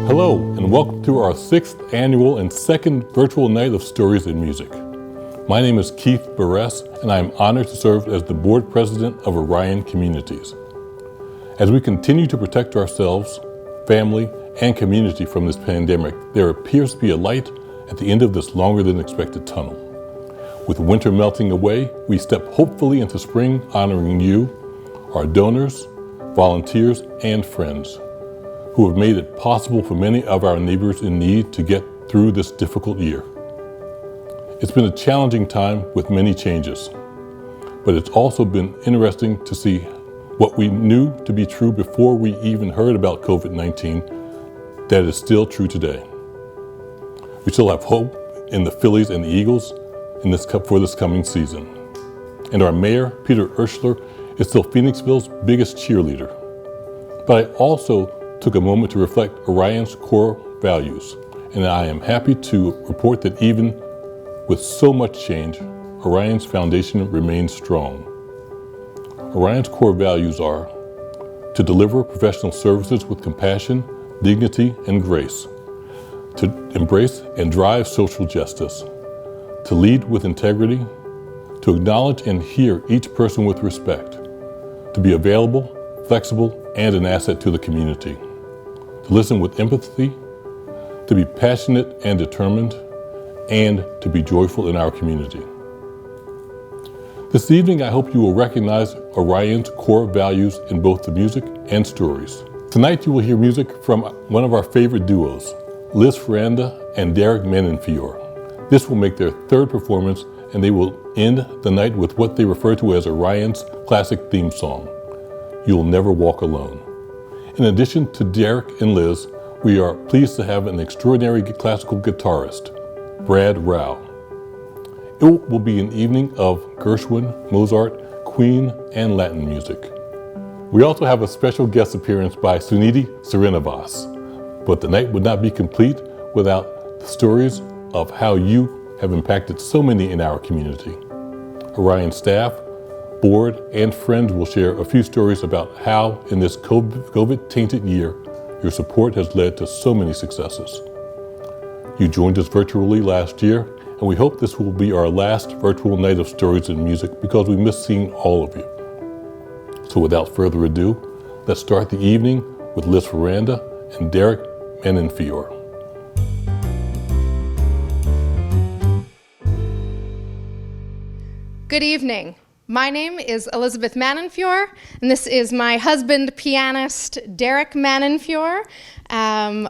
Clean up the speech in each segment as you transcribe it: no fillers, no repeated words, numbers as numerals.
Hello, and welcome to our 6th annual and second virtual night of Stories in Music. My name is Keith Barres, and I am honored to serve as the board president of Orion Communities. As we continue to protect ourselves, family, and community from this pandemic, there appears to be a light at the end of this longer than expected tunnel. With winter melting away, we step hopefully into spring, honoring you, our donors, volunteers, and friends, who have made it possible for many of our neighbors in need to get through this difficult year. It's been a challenging time with many changes, but it's also been interesting to see what we knew to be true before we even heard about COVID-19 that is still true today. We still have hope in the Phillies and the Eagles for this coming season. And our mayor, Peter Urschler, is still Phoenixville's biggest cheerleader. But I also took a moment to reflect Orion's core values, and I am happy to report that even with so much change, Orion's foundation remains strong. Orion's core values are to deliver professional services with compassion, dignity, and grace, to embrace and drive social justice, to lead with integrity, to acknowledge and hear each person with respect, to be available, flexible, and an asset to the community, to listen with empathy, to be passionate and determined, and to be joyful in our community. This evening, I hope you will recognize Orion's core values in both the music and stories. Tonight, you will hear music from one of our favorite duos, Liz Ferranda and Derek Menenfiore. This will make their third performance, and they will end the night with what they refer to as Orion's classic theme song, You'll Never Walk Alone. In addition to Derek and Liz, we are pleased to have an extraordinary classical guitarist, Brad Rao. It will be an evening of Gershwin, Mozart, Queen, and Latin music. We also have a special guest appearance by Suniti Srinivas, but the night would not be complete without the stories of how you have impacted so many in our community. Orion staff, board, and friends will share a few stories about how, in this COVID-tainted year, your support has led to so many successes. You joined us virtually last year, and we hope this will be our last virtual night of Stories in Music because we miss seeing all of you. So without further ado, let's start the evening with Liz Ferranda and Derek Menenfiore. Good evening. My name is Elizabeth Menenfiore, and this is my husband, pianist Derek Menenfiore.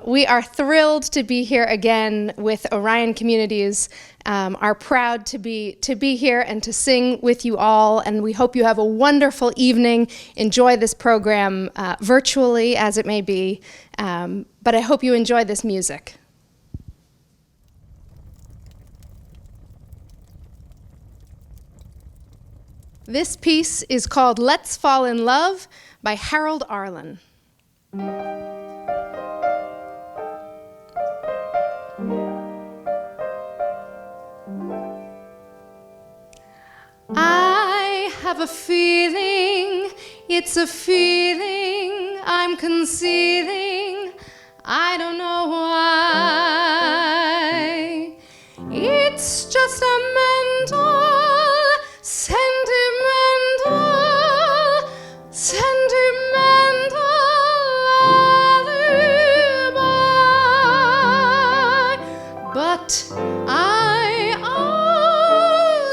We are thrilled to be here again with Orion Communities. Are proud to be here and to sing with you all, and we hope you have a wonderful evening. Enjoy this program virtually as it may be, but I hope you enjoy this music. This piece is called Let's Fall in Love by Harold Arlen. I have a feeling, it's a feeling I'm concealing, I don't know why. It's just a mental, sentimental alibi, but I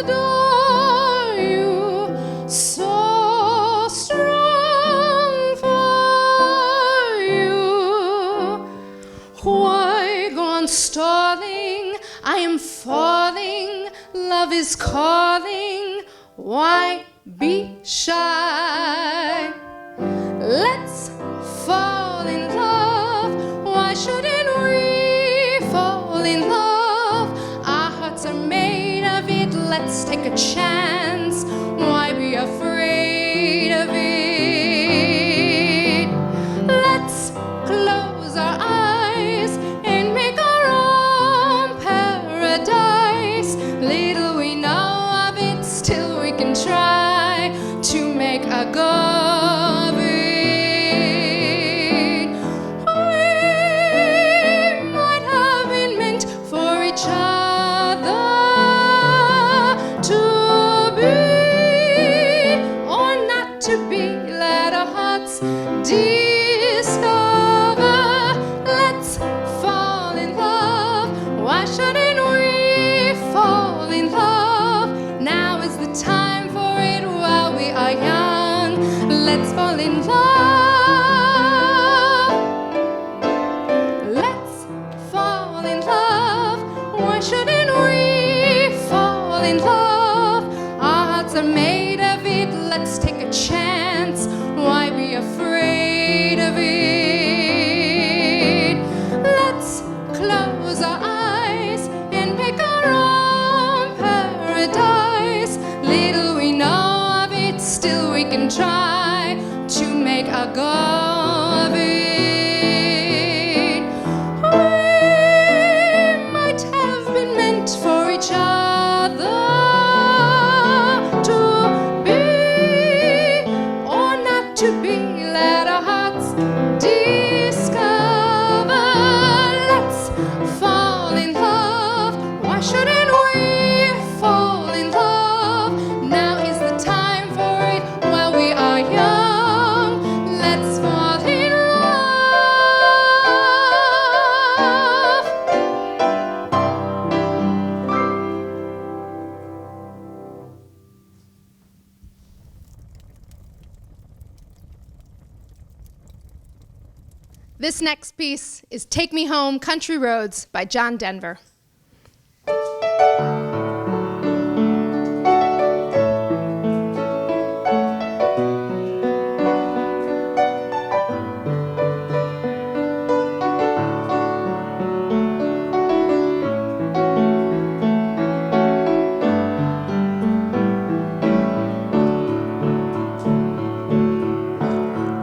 adore you, so strong for you. Why go on stalling? I am falling, love is calling. Why be shy? Let's fall in love. Why shouldn't we fall in love? Our hearts are made of it. Let's take a chance. Why be afraid of it? Let's close our eyes and make our own paradise. Little we know of it, still we can try to make a go of it. We close our eyes and make our own paradise. Little we know of it, still we can try to make a go of it. We might have been meant for each other to be or not to be. Let our hearts discover. Let's fall in love. Why shouldn't we fall in love? Now is the time for it while we are young. Let's fall in love. This next piece is Take Me Home, Country Roads by John Denver.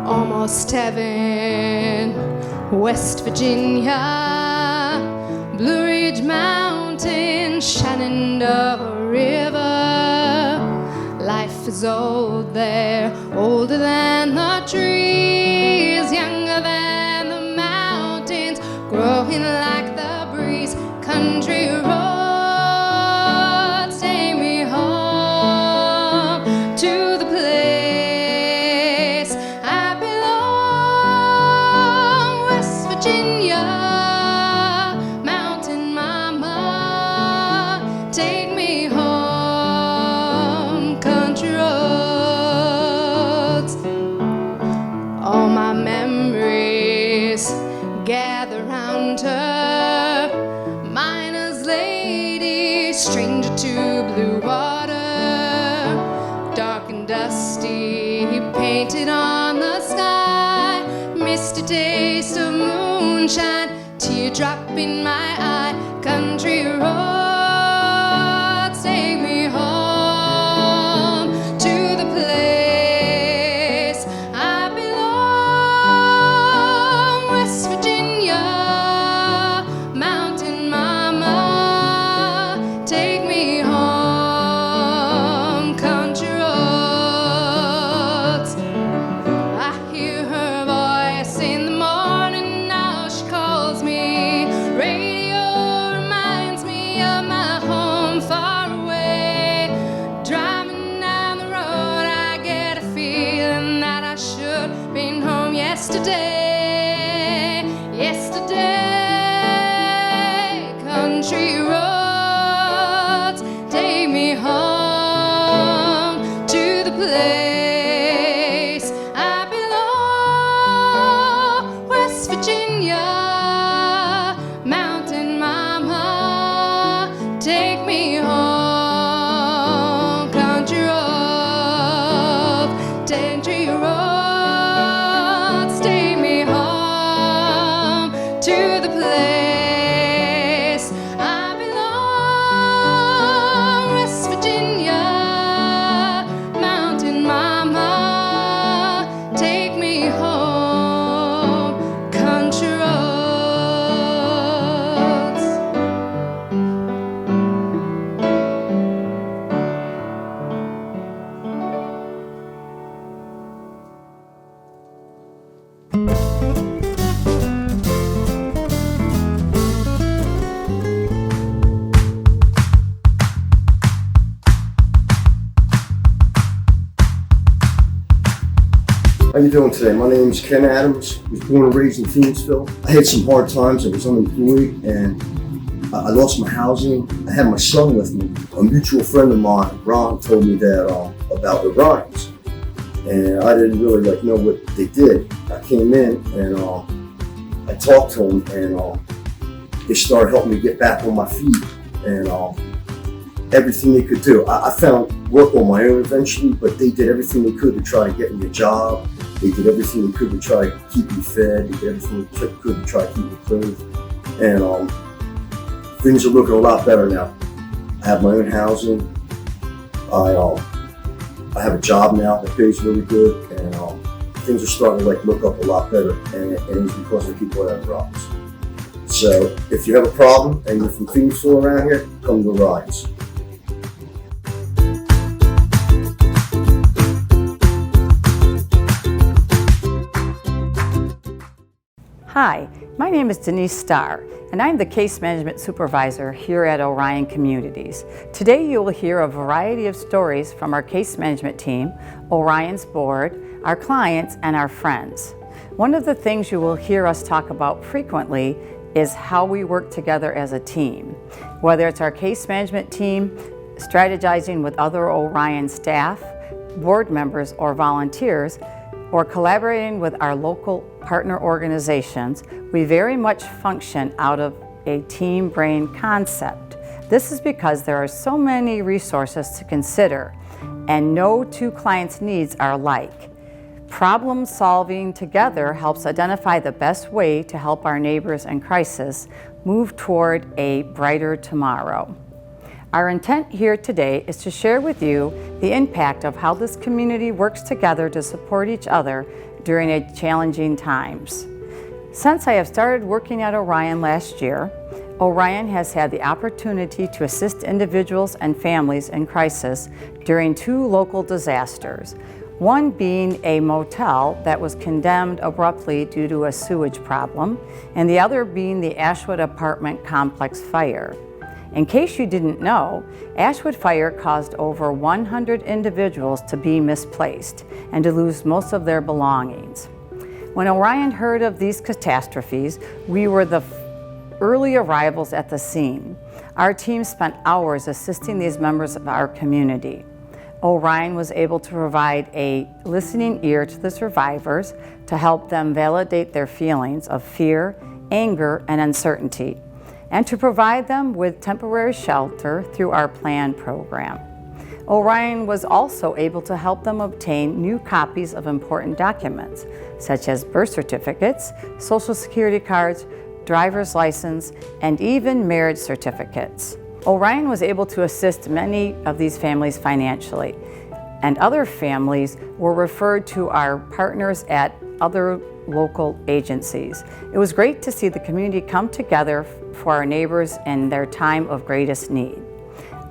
Almost heaven, West Virginia, Blue Ridge Mountain, Shenandoah River. Life is old there, older than the trees, younger than the mountains, growing like the breeze. Country roads, take me home to the place I belong. West Virginia, mountain mama, take me home. Country roads, all my memories gather round her. Miner's lady, stranger to blue water, dark and dusty, painted on the sky. Misty taste of moonshine, teardrop in my eye. Country roads, take me home to the place I belong. West Virginia, mountain mama, take me home. Country roads, I hear her voice in the morning, now she calls me. Radio reminds me of my home far away. Driving down the road, I get a feeling that I should have been home yesterday. Yesterday, country roads, take me home to the place I belong. West Virginia, mountain mama, take me home. Country roads, country roads, take me home to the place I belong. West Virginia, mountain mama, take me home. Country roads. How you doing today? My name is Ken Adams. I was born and raised in Phoenixville. I had some hard times. I was unemployed and I lost my housing. I had my son with me. A mutual friend of mine, Ron, told me that about the Orions, and I didn't really know what they did. I came in and I talked to them, and they started helping me get back on my feet and everything they could do. I found work on my own eventually, but they did everything they could to try to get me a job. They did everything they could to try to keep me fed. They did everything they could to try to keep me clothed. and things are looking a lot better now. I have my own housing. I have a job now that pays really good, and things are starting to look up a lot better, and it's because of people that have problems. So if you have a problem and you're from Phoenixville around here, come to Orion's. Hi, my name is Denise Starr, and I'm the Case Management Supervisor here at Orion Communities. Today you will hear a variety of stories from our case management team, Orion's board, our clients, and our friends. One of the things you will hear us talk about frequently is how we work together as a team. Whether it's our case management team, strategizing with other Orion staff, board members, or volunteers, or collaborating with our local partner organizations, we very much function out of a team brain concept. This is because there are so many resources to consider, and no two clients' needs are alike. Problem solving together helps identify the best way to help our neighbors in crisis move toward a brighter tomorrow. Our intent here today is to share with you the impact of how this community works together to support each other during challenging times. Since I have started working at Orion last year, Orion has had the opportunity to assist individuals and families in crisis during 2 local disasters, one being a motel that was condemned abruptly due to a sewage problem, and the other being the Ashwood apartment complex fire. In case you didn't know, Ashwood Fire caused over 100 individuals to be misplaced and to lose most of their belongings. When Orion heard of these catastrophes, we were the early arrivals at the scene. Our team spent hours assisting these members of our community. Orion was able to provide a listening ear to the survivors to help them validate their feelings of fear, anger, and uncertainty, and to provide them with temporary shelter through our PLAN program. Orion was also able to help them obtain new copies of important documents, such as birth certificates, social security cards, driver's license, and even marriage certificates. Orion was able to assist many of these families financially, and other families were referred to our partners at other local agencies. It was great to see the community come together for our neighbors in their time of greatest need.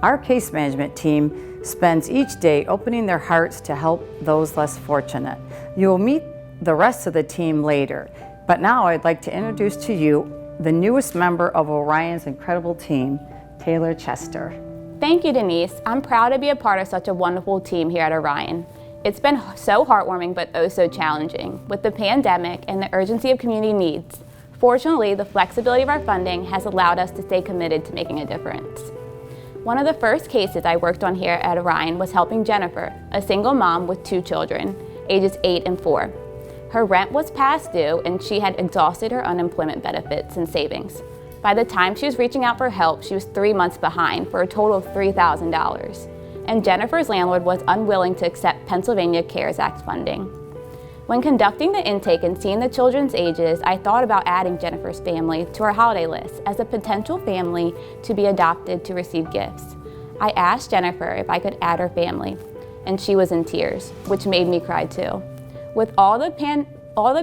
Our case management team spends each day opening their hearts to help those less fortunate. You will meet the rest of the team later, but now I'd like to introduce to you the newest member of Orion's incredible team, Taylor Chester. Thank you, Denise. I'm proud to be a part of such a wonderful team here at Orion. It's been so heartwarming but oh so challenging with the pandemic and the urgency of community needs. Fortunately, the flexibility of our funding has allowed us to stay committed to making a difference. One of the first cases I worked on here at Orion was helping Jennifer, a single mom with 2 children, ages 8 and 4. Her rent was past due and she had exhausted her unemployment benefits and savings. By the time she was reaching out for help, she was 3 months behind for a total of $3,000. And Jennifer's landlord was unwilling to accept Pennsylvania CARES Act funding. When conducting the intake and seeing the children's ages, I thought about adding Jennifer's family to our holiday list as a potential family to be adopted to receive gifts. I asked Jennifer if I could add her family, and she was in tears, which made me cry too. With all the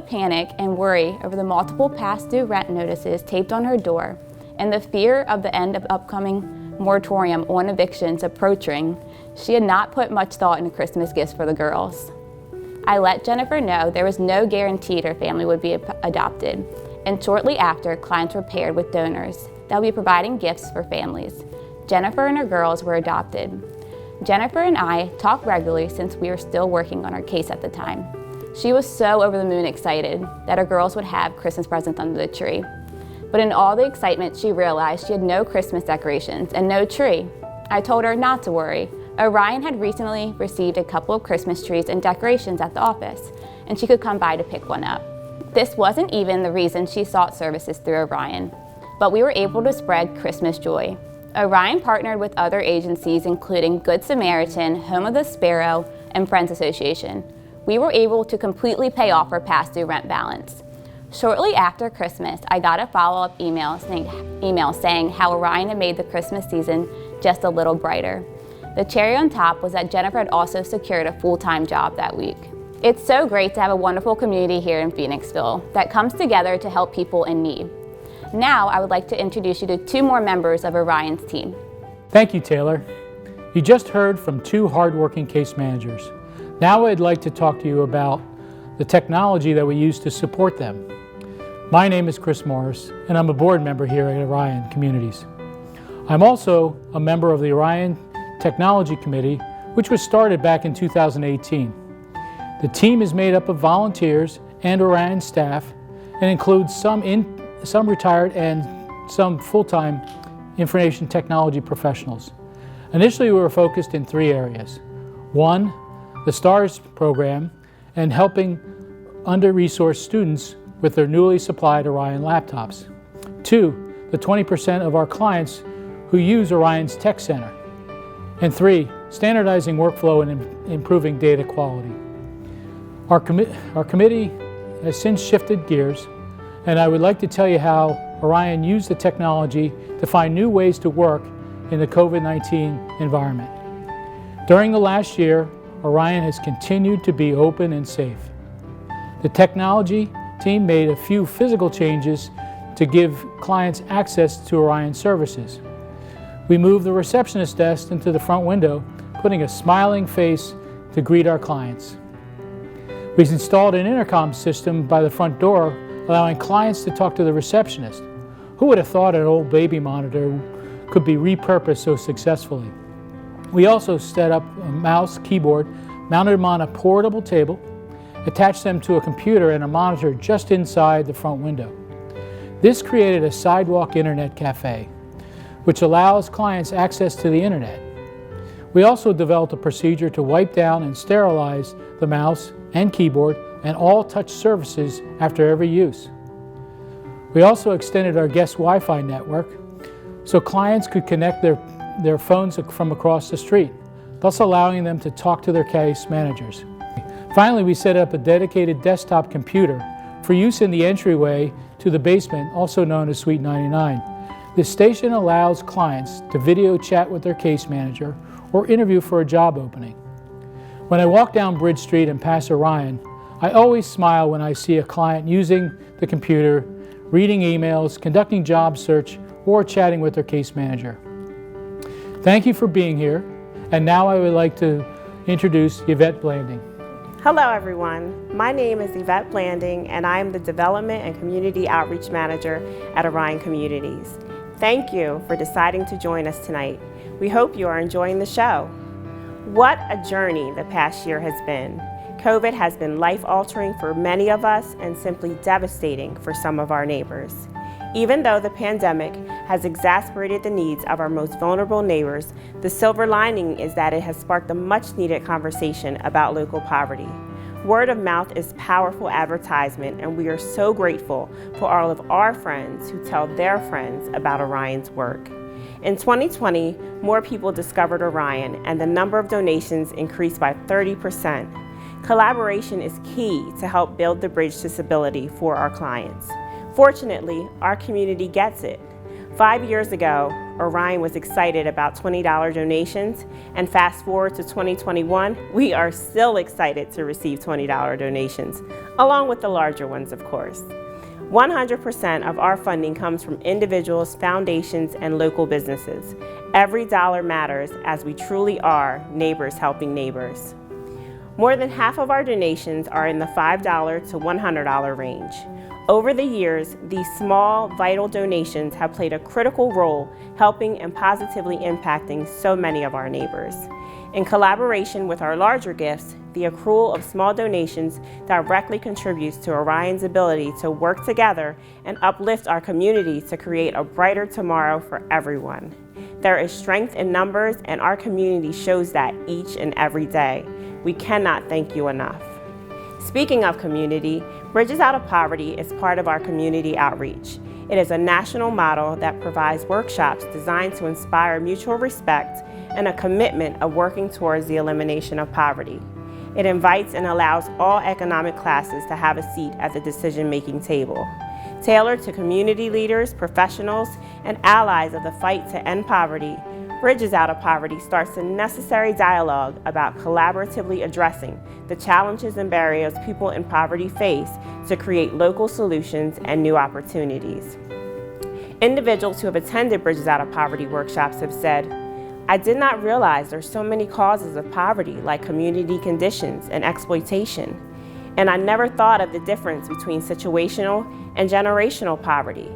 panic and worry over the multiple past due rent notices taped on her door, and the fear of the end of upcoming moratorium on evictions approaching, she had not put much thought into Christmas gifts for the girls. I let Jennifer know there was no guarantee her family would be adopted, and shortly after, clients were paired with donors that will be providing gifts for families. Jennifer and her girls were adopted. Jennifer and I talk regularly since we were still working on our case at the time. She was so over the moon excited that her girls would have Christmas presents under the tree. But in all the excitement, she realized she had no Christmas decorations and no tree. I told her not to worry. Orion had recently received a couple of Christmas trees and decorations at the office, and she could come by to pick one up. This wasn't even the reason she sought services through Orion, but we were able to spread Christmas joy. Orion partnered with other agencies including Good Samaritan, Home of the Sparrow, and Friends Association. We were able to completely pay off our past due rent balance. Shortly after Christmas, I got a follow-up email saying how Orion had made the Christmas season just a little brighter. The cherry on top was that Jennifer had also secured a full-time job that week. It's so great to have a wonderful community here in Phoenixville that comes together to help people in need. Now, I would like to introduce you to two more members of Orion's team. Thank you, Taylor. You just heard from two hardworking case managers. Now I'd like to talk to you about the technology that we use to support them. My name is Chris Morris, and I'm a board member here at Orion Communities. I'm also a member of the Orion Technology Committee, which was started back in 2018. The team is made up of volunteers and Orion staff and includes some retired and some full-time information technology professionals. Initially, we were focused in three areas. One, the STARS program and helping under-resourced students with their newly supplied Orion laptops. Two, the 20% of our clients who use Orion's Tech Center. And three, standardizing workflow and improving data quality. Our committee has since shifted gears, and I would like to tell you how Orion used the technology to find new ways to work in the COVID-19 environment. During the last year, Orion has continued to be open and safe. The technology team made a few physical changes to give clients access to Orion services. We moved the receptionist desk into the front window, putting a smiling face to greet our clients. We've installed an intercom system by the front door, allowing clients to talk to the receptionist. Who would have thought an old baby monitor could be repurposed so successfully? We also set up a mouse, keyboard, mounted them on a portable table, attached them to a computer and a monitor just inside the front window. This created a sidewalk internet cafe, which allows clients access to the internet. We also developed a procedure to wipe down and sterilize the mouse and keyboard and all touch surfaces after every use. We also extended our guest Wi-Fi network so clients could connect their phones from across the street, thus allowing them to talk to their case managers. Finally, we set up a dedicated desktop computer for use in the entryway to the basement, also known as Suite 99. This station allows clients to video chat with their case manager or interview for a job opening. When I walk down Bridge Street and pass Orion, I always smile when I see a client using the computer, reading emails, conducting job search, or chatting with their case manager. Thank you for being here, and now I would like to introduce Yvette Blanding. Hello everyone, my name is Yvette Blanding and I am the Development and Community Outreach Manager at Orion Communities. Thank you for deciding to join us tonight. We hope you are enjoying the show. What a journey the past year has been. COVID has been life-altering for many of us and simply devastating for some of our neighbors. Even though the pandemic has exacerbated the needs of our most vulnerable neighbors, the silver lining is that it has sparked a much-needed conversation about local poverty. Word of mouth is powerful advertisement, and we are so grateful for all of our friends who tell their friends about Orion's work. In 2020, more people discovered Orion, and the number of donations increased by 30%. Collaboration is key to help build the bridge to stability for our clients. Fortunately, our community gets it. 5 years ago, Orion was excited about $20 donations, and fast forward to 2021, we are still excited to receive $20 donations, along with the larger ones, of course. 100% of our funding comes from individuals, foundations, and local businesses. Every dollar matters, as we truly are neighbors helping neighbors. More than half of our donations are in the $5 to $100 range. Over the years, these small, vital donations have played a critical role helping and positively impacting so many of our neighbors. In collaboration with our larger gifts, the accrual of small donations directly contributes to Orion's ability to work together and uplift our community to create a brighter tomorrow for everyone. There is strength in numbers, and our community shows that each and every day. We cannot thank you enough. Speaking of community, Bridges Out of Poverty is part of our community outreach. It is a national model that provides workshops designed to inspire mutual respect and a commitment of working towards the elimination of poverty. It invites and allows all economic classes to have a seat at the decision-making table. Tailored to community leaders, professionals, and allies of the fight to end poverty, Bridges Out of Poverty starts a necessary dialogue about collaboratively addressing the challenges and barriers people in poverty face to create local solutions and new opportunities. Individuals who have attended Bridges Out of Poverty workshops have said, "I did not realize there's so many causes of poverty like community conditions and exploitation, and I never thought of the difference between situational and generational poverty."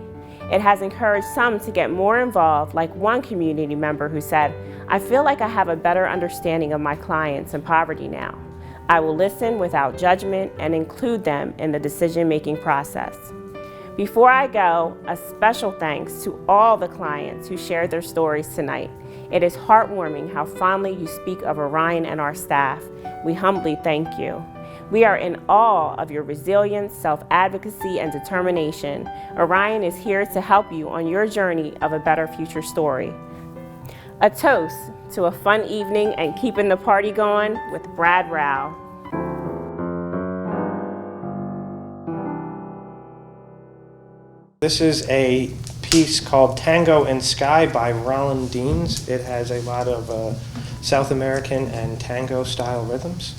It has encouraged some to get more involved, like one community member who said, "I feel like I have a better understanding of my clients in poverty now. I will listen without judgment and include them in the decision-making process." Before I go, a special thanks to all the clients who shared their stories tonight. It is heartwarming how fondly you speak of Orion and our staff. We humbly thank you. We are in awe of your resilience, self-advocacy, and determination. Orion is here to help you on your journey of a better future story. A toast to a fun evening and keeping the party going with Brad Rao. This is a piece called Tango in Sky by Roland Deans. It has a lot of South American and tango style rhythms.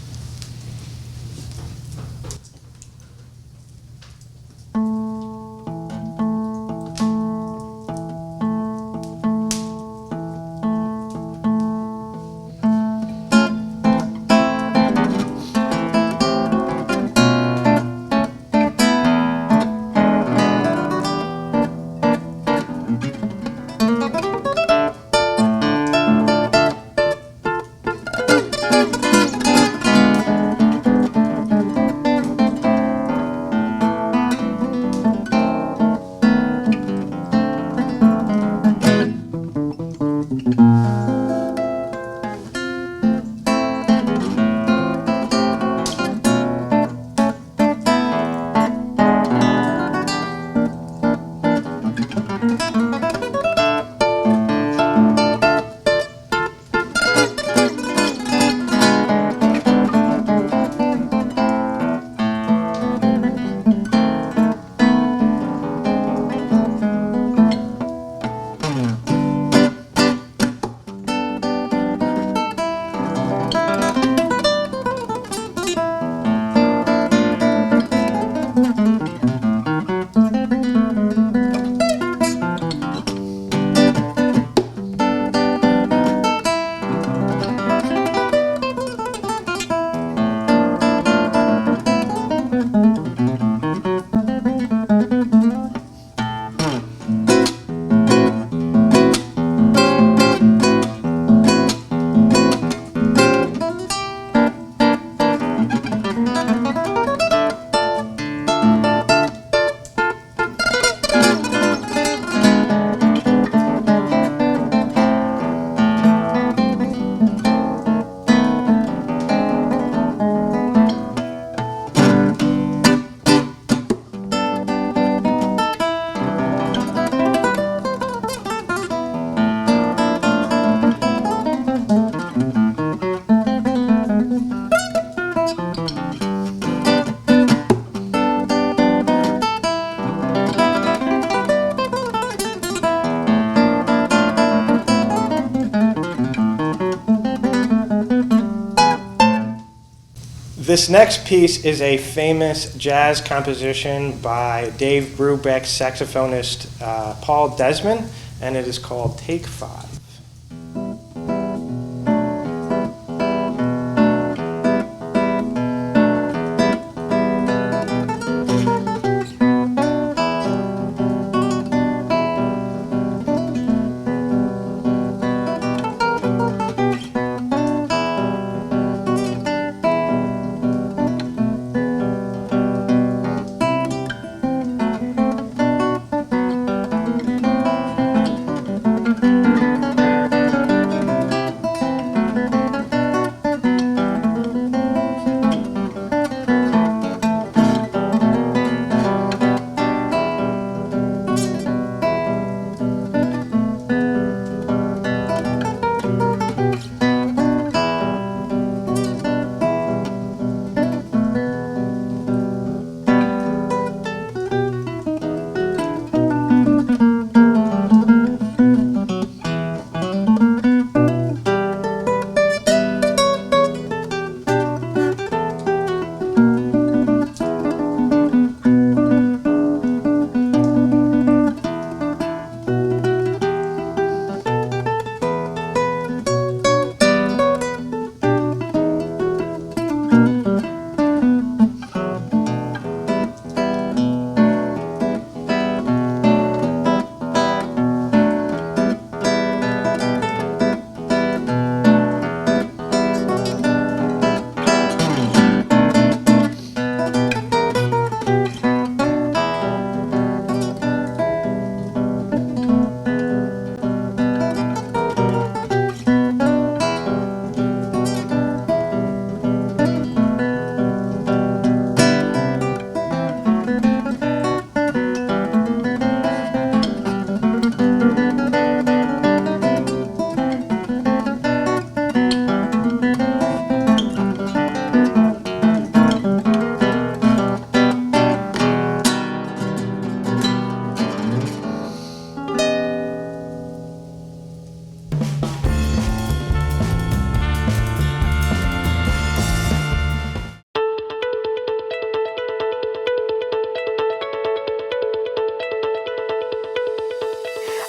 This next piece is a famous jazz composition by Dave Brubeck's saxophonist Paul Desmond, and it is called Take 5.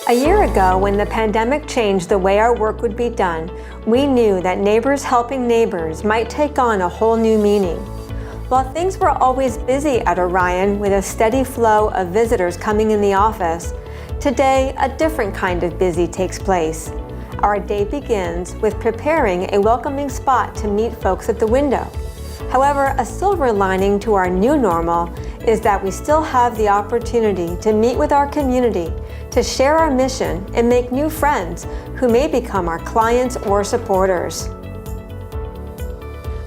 A year ago, when the pandemic changed the way our work would be done, we knew that neighbors helping neighbors might take on a whole new meaning. While things were always busy at Orion with a steady flow of visitors coming in the office, today a different kind of busy takes place. Our day begins with preparing a welcoming spot to meet folks at the window. However, a silver lining to our new normal is that we still have the opportunity to meet with our community, to share our mission, and make new friends who may become our clients or supporters.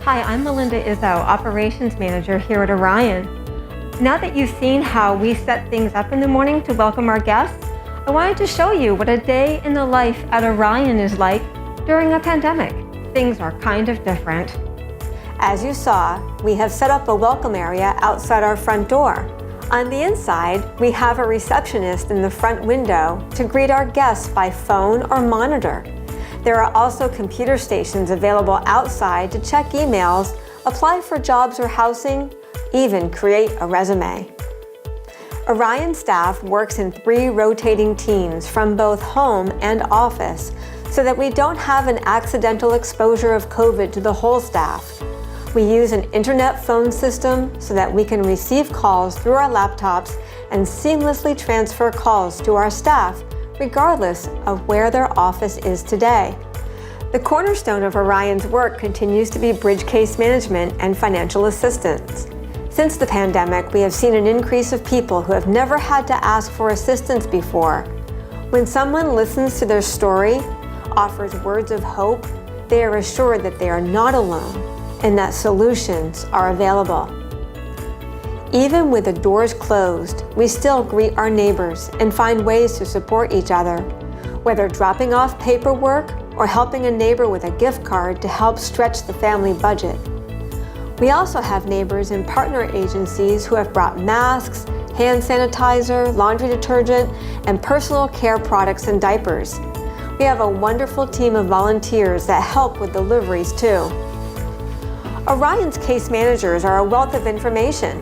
Hi, I'm Melinda Izzo, Operations Manager here at Orion. Now that you've seen how we set things up in the morning to welcome our guests, I wanted to show you what a day in the life at Orion is like during a pandemic. Things are kind of different. As you saw, we have set up a welcome area outside our front door. On the inside, we have a receptionist in the front window to greet our guests by phone or monitor. There are also computer stations available outside to check emails, apply for jobs or housing, even create a resume. Orion staff works in 3 rotating teams from both home and office so that we don't have an accidental exposure of COVID to the whole staff. We use an internet phone system so that we can receive calls through our laptops and seamlessly transfer calls to our staff, regardless of where their office is today. The cornerstone of Orion's work continues to be bridge case management and financial assistance. Since the pandemic, we have seen an increase of people who have never had to ask for assistance before. When someone listens to their story, offers words of hope, they are assured that they are not alone and that solutions are available. Even with the doors closed, we still greet our neighbors and find ways to support each other, whether dropping off paperwork or helping a neighbor with a gift card to help stretch the family budget. We also have neighbors in partner agencies who have brought masks, hand sanitizer, laundry detergent, and personal care products and diapers. We have a wonderful team of volunteers that help with deliveries too. Orion's case managers are a wealth of information.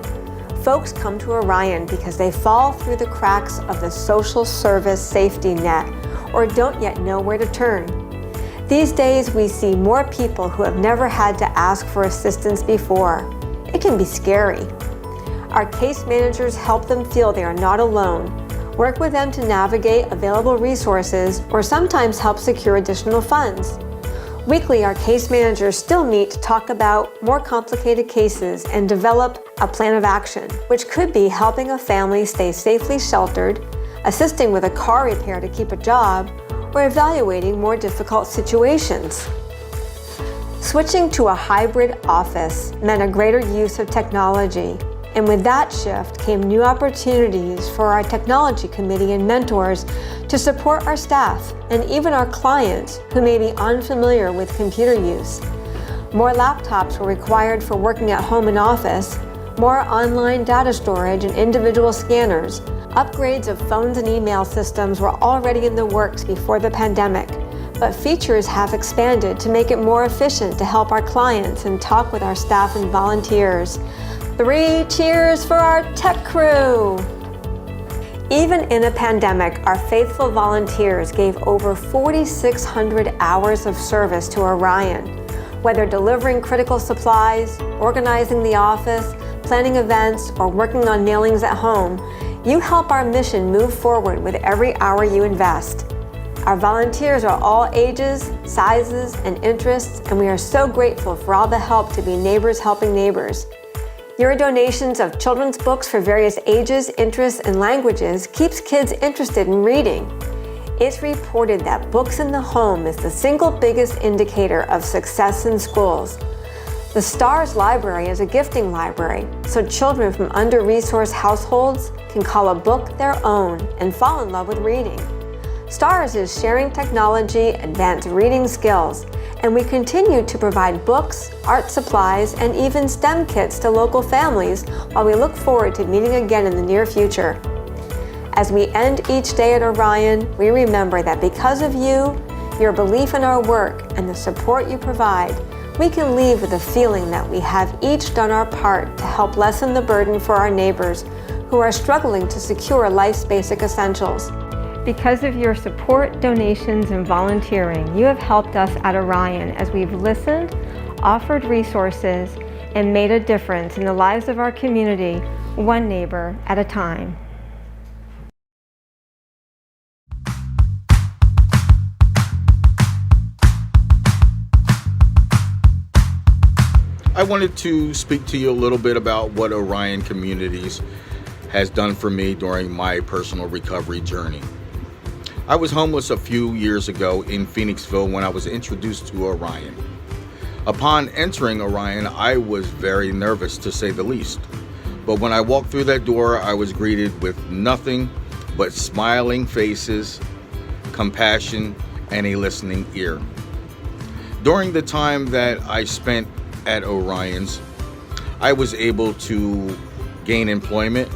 Folks come to Orion because they fall through the cracks of the social service safety net or don't yet know where to turn. These days, we see more people who have never had to ask for assistance before. It can be scary. Our case managers help them feel they are not alone, work with them to navigate available resources, or sometimes help secure additional funds. Weekly, our case managers still meet to talk about more complicated cases and develop a plan of action, which could be helping a family stay safely sheltered, assisting with a car repair to keep a job, or evaluating more difficult situations. Switching to a hybrid office meant a greater use of technology, and with that shift came new opportunities for our technology committee and mentors to support our staff and even our clients who may be unfamiliar with computer use. More laptops were required for working at home and office, more online data storage and individual scanners. Upgrades of phones and email systems were already in the works before the pandemic, but features have expanded to make it more efficient to help our clients and talk with our staff and volunteers. 3 cheers for our tech crew! Even in a pandemic, our faithful volunteers gave over 4,600 hours of service to Orion. Whether delivering critical supplies, organizing the office, planning events, or working on mailings at home, you help our mission move forward with every hour you invest. Our volunteers are all ages, sizes, and interests, and we are so grateful for all the help to be neighbors helping neighbors. Your donations of children's books for various ages, interests, and languages keeps kids interested in reading. It's reported that books in the home is the single biggest indicator of success in schools. The STARS library is a gifting library, so children from under-resourced households can call a book their own and fall in love with reading. STARS is sharing technology, advanced reading skills, and we continue to provide books, art supplies, and even STEM kits to local families while we look forward to meeting again in the near future. As we end each day at Orion, we remember that because of you, your belief in our work, and the support you provide, we can leave with a feeling that we have each done our part to help lessen the burden for our neighbors who are struggling to secure life's basic essentials. Because of your support, donations, and volunteering, you have helped us at Orion as we've listened, offered resources, and made a difference in the lives of our community, one neighbor at a time. I wanted to speak to you a little bit about what Orion Communities has done for me during my personal recovery journey. I was homeless a few years ago in Phoenixville when I was introduced to Orion. Upon entering Orion, I was very nervous, to say the least. But when I walked through that door, I was greeted with nothing but smiling faces, compassion, and a listening ear. During the time that I spent at Orion's, I was able to gain employment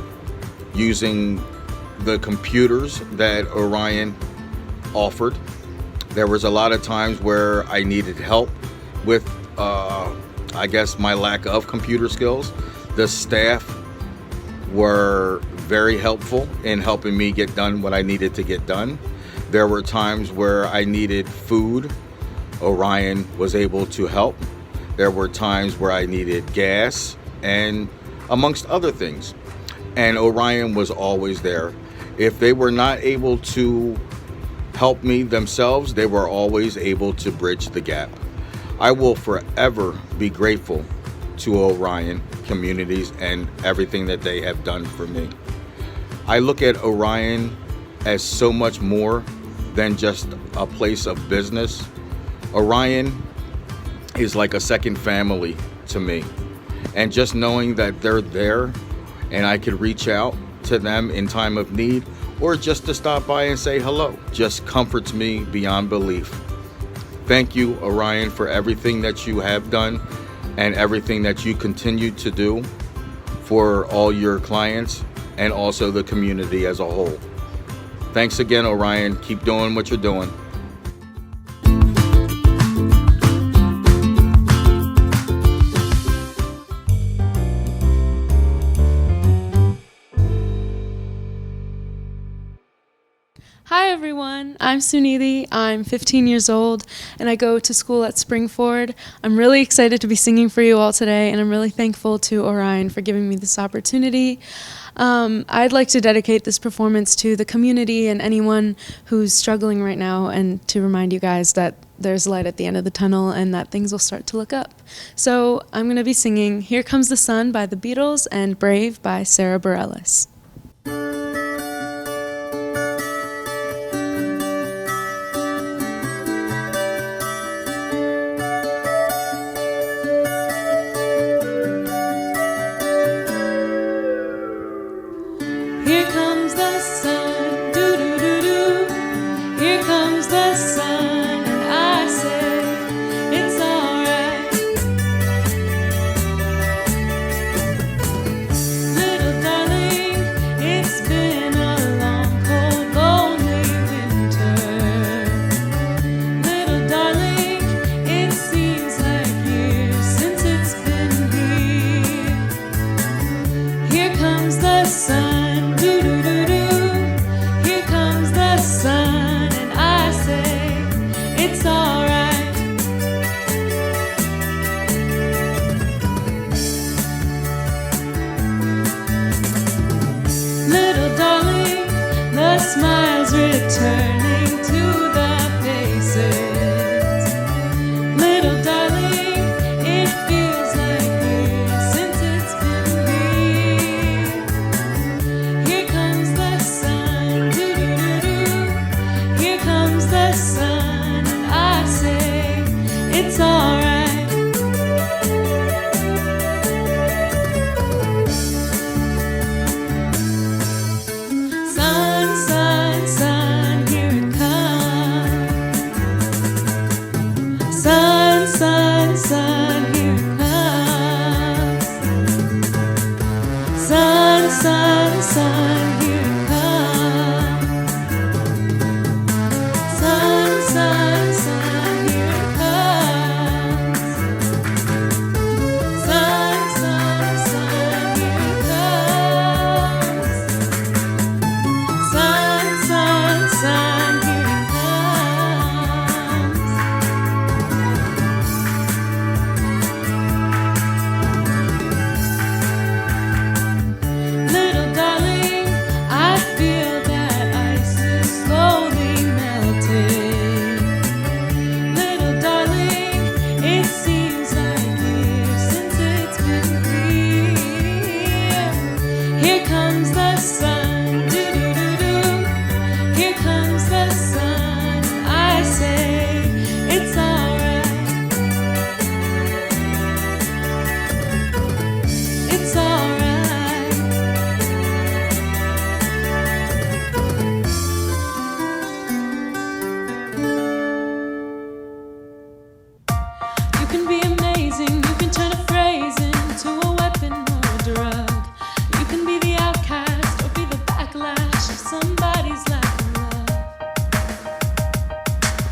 using the computers that Orion offered. There was a lot of times where I needed help with, I guess, my lack of computer skills. The staff were very helpful in helping me get done what I needed to get done. There were times where I needed food. Orion was able to help. There were times where I needed gas, and amongst other things. And Orion was always there. If they were not able to help me themselves, they were always able to bridge the gap. I will forever be grateful to Orion Communities and everything that they have done for me. I look at Orion as so much more than just a place of business. Orion is like a second family to me. And just knowing that they're there and I could reach out to them in time of need or just to stop by and say hello just comforts me beyond belief. Thank you, Orion, for everything that you have done and everything that you continue to do for all your clients and also the community as a whole. Thanks again, Orion. Keep doing what you're doing. Hi everyone, I'm Sunidhi. I'm 15 years old and I go to school at Springford. I'm really excited to be singing for you all today and I'm really thankful to Orion for giving me this opportunity. I'd like to dedicate this performance to the community and anyone who's struggling right now and to remind you guys that there's light at the end of the tunnel and that things will start to look up. So I'm going to be singing Here Comes the Sun by the Beatles and Brave by Sarah Bareilles. Here comes the sun, doo-doo-doo-doo. Here comes the sun, and I say it's alright. Little darling, it's been a long, cold, lonely winter. Little darling, it seems like years since it's been here. Here comes the sun. Here comes the sun, and I say it's alright. Little darling, the smiles returning to the faces. Little darling, it feels like years since it's been here. Here comes the sun, doo-doo-doo-doo. Here comes the sun, and I say it's alright. Sun, sun, sun, here it comes. Sun, sun, sun, here it comes. Sun, sun, sun, here it comes. Sun, sun, sun, here it comes.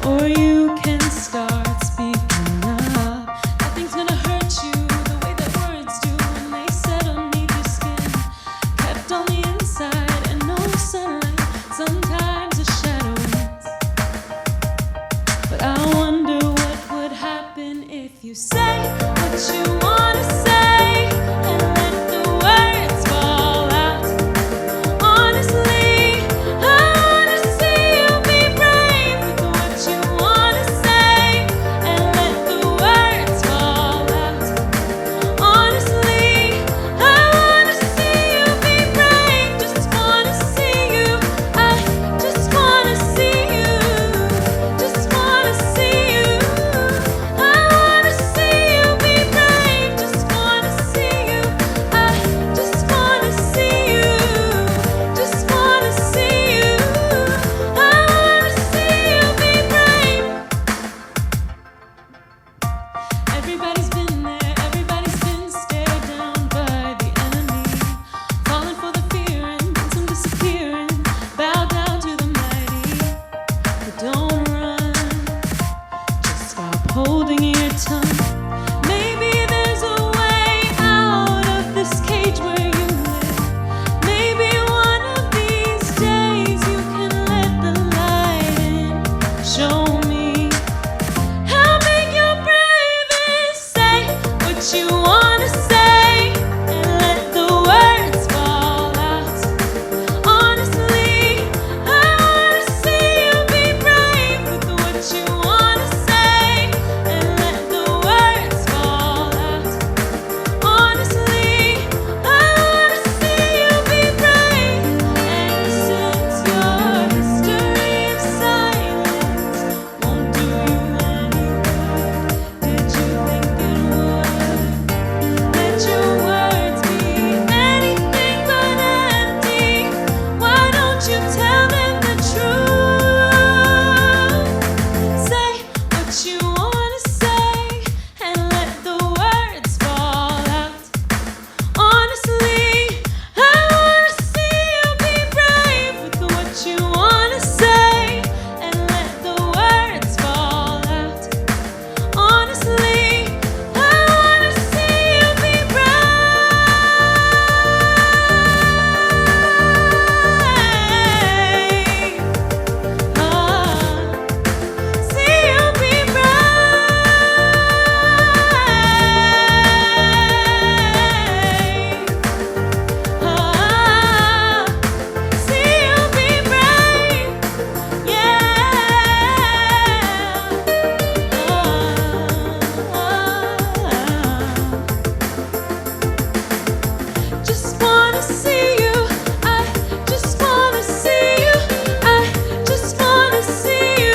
or you can start speaking up. Nothing's gonna hurt you the way that words do when they settle neath your skin. Kept on the inside and no sunlight, sometimes a shadow wins. But I wonder what would happen if you say what you wanna say and let the words fall out. Honestly, I wanna see you be brave with what you wanna say and let the words fall out. Honestly, I wanna see you be brave. Just wanna see you. I just wanna see you. Just wanna see you. I wanna see you be brave. Just wanna see you. I just wanna see you. Just wanna see you. I wanna see you be brave. Everybody's been there, everybody's been stared down by the enemy, falling for the fear and some disappearing, bow down to the mighty. But don't run, just stop holding your tongue. Maybe there's a way out of this cage where you live. Maybe one of these days you can let the light in. Show me how big your brave is. Say what you wanna say and let the words fall out. Honestly, I wanna see you be brave with what you wanna say and let the words fall out. Honestly, I wanna see you be brave. And since your history of silence won't do you any good, did you think it would? Let your words be anything but empty. Why don't you tell them the truth? Say what you wanna say and let the words fall out. Honestly, I wanna see you be brave with what you wanna say and let the words fall out. Honestly, I wanna see you be brave. See you be brave. See you be brave. Just wanna see you. I just wanna see you. I just wanna see you.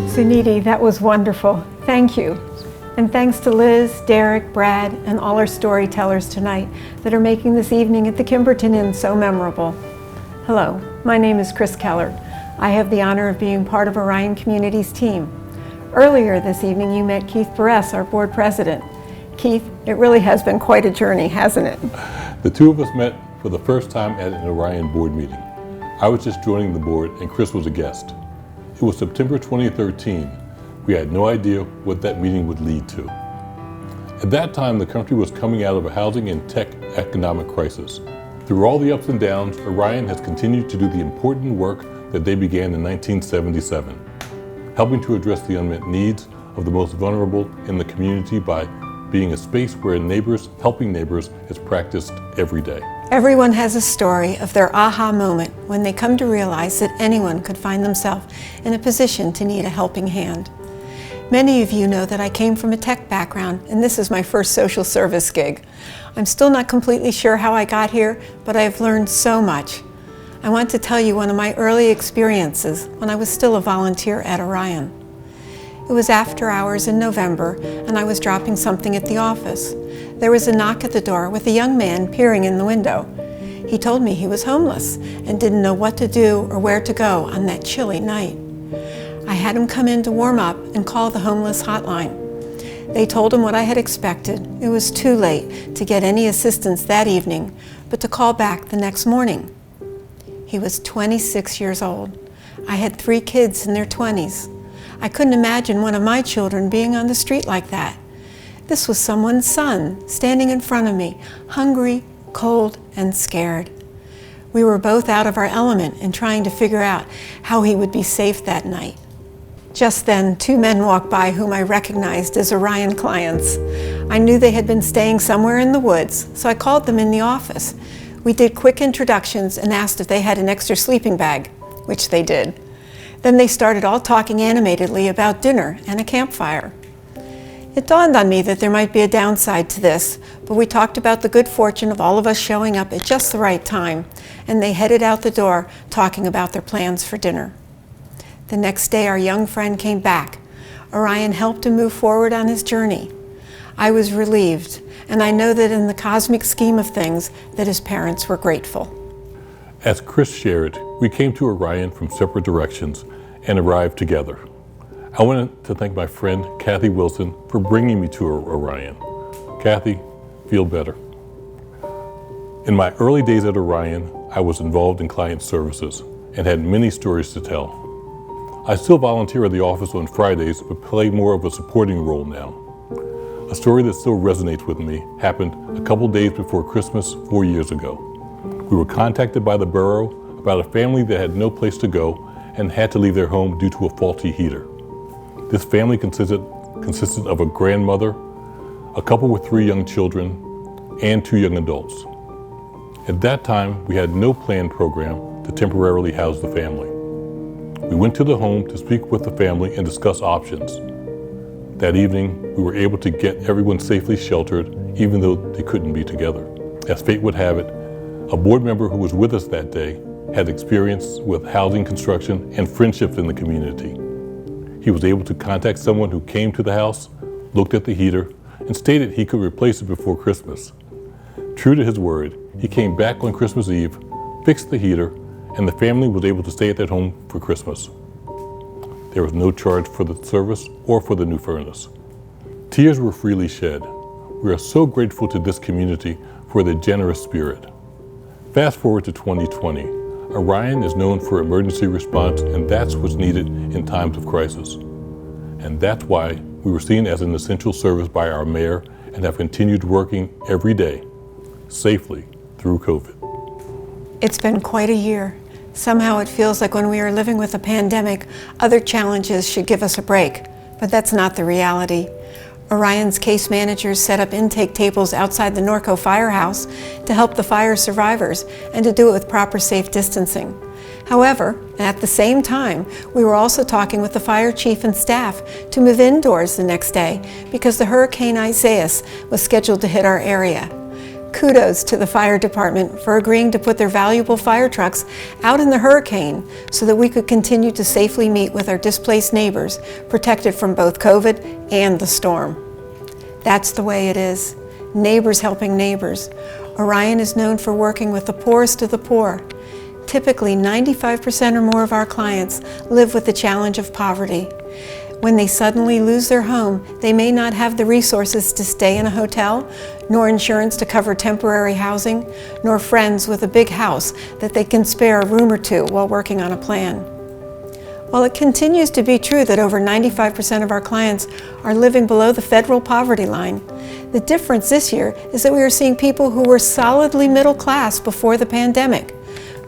Suniti, that was wonderful. Thank you. And thanks to Liz, Derek, Brad, and all our storytellers tonight that are making this evening at the Kimberton Inn so memorable. Hello, my name is Chris Keller. I have the honor of being part of Orion Communities team. Earlier this evening, you met Keith Barres, our board president. Keith, it really has been quite a journey, hasn't it? The two of us met for the first time at an Orion board meeting. I was just joining the board and Chris was a guest. It was September 2013. We had no idea what that meeting would lead to. At that time, the country was coming out of a housing and tech economic crisis. Through all the ups and downs, Orion has continued to do the important work that they began in 1977, helping to address the unmet needs of the most vulnerable in the community by being a space where neighbors helping neighbors is practiced every day. Everyone has a story of their aha moment when they come to realize that anyone could find themselves in a position to need a helping hand. Many of you know that I came from a tech background and this is my first social service gig. I'm still not completely sure how I got here, but I have learned so much. I want to tell you one of my early experiences when I was still a volunteer at Orion. It was after hours in November and I was dropping something at the office. There was a knock at the door with a young man peering in the window. He told me he was homeless and didn't know what to do or where to go on that chilly night. I had him come in to warm up and call the homeless hotline. They told him what I had expected. It was too late to get any assistance that evening, but to call back the next morning. He was 26 years old. I had 3 kids in their 20s. I couldn't imagine one of my children being on the street like that. This was someone's son standing in front of me, hungry, cold, and scared. We were both out of our element and trying to figure out how he would be safe that night. Just then, 2 men walked by whom I recognized as Orion clients. I knew they had been staying somewhere in the woods, so I called them in the office. We did quick introductions and asked if they had an extra sleeping bag, which they did. Then they started all talking animatedly about dinner and a campfire. It dawned on me that there might be a downside to this, but we talked about the good fortune of all of us showing up at just the right time, and they headed out the door talking about their plans for dinner. The next day, our young friend came back. Orion helped him move forward on his journey. I was relieved, and I know that in the cosmic scheme of things, that his parents were grateful. As Chris shared, we came to Orion from separate directions and arrived together. I wanted to thank my friend Kathy Wilson for bringing me to Orion. Kathy, feel better. In my early days at Orion, I was involved in client services and had many stories to tell. I still volunteer at the office on Fridays, but play more of a supporting role now. A story that still resonates with me happened a couple days before Christmas 4 years ago. We were contacted by the borough about a family that had no place to go and had to leave their home due to a faulty heater. This family consisted of a grandmother, a couple with 3 young children, and 2 young adults. At that time, we had no planned program to temporarily house the family. We went to the home to speak with the family and discuss options. That evening, we were able to get everyone safely sheltered, even though they couldn't be together. As fate would have it, a board member who was with us that day had experience with housing construction and friendships in the community. He was able to contact someone who came to the house, looked at the heater, and stated he could replace it before Christmas. True to his word, he came back on Christmas Eve, fixed the heater, and the family was able to stay at their home for Christmas. There was no charge for the service or for the new furnace. Tears were freely shed. We are so grateful to this community for their generous spirit. Fast forward to 2020. Orion is known for emergency response, and that's what's needed in times of crisis. And that's why we were seen as an essential service by our mayor and have continued working every day, safely through COVID. It's been quite a year. Somehow it feels like when we are living with a pandemic, other challenges should give us a break, but that's not the reality. Orion's case managers set up intake tables outside the Norco firehouse to help the fire survivors and to do it with proper safe distancing. However, at the same time, we were also talking with the fire chief and staff to move indoors the next day because the Hurricane Isaias was scheduled to hit our area. Kudos to the fire department for agreeing to put their valuable fire trucks out in the hurricane so that we could continue to safely meet with our displaced neighbors, protected from both COVID and the storm. That's the way it is. Neighbors helping neighbors. Orion is known for working with the poorest of the poor. Typically, 95% or more of our clients live with the challenge of poverty. When they suddenly lose their home, they may not have the resources to stay in a hotel, nor insurance to cover temporary housing, nor friends with a big house that they can spare a room or 2 while working on a plan. While it continues to be true that over 95% of our clients are living below the federal poverty line, the difference this year is that we are seeing people who were solidly middle class before the pandemic,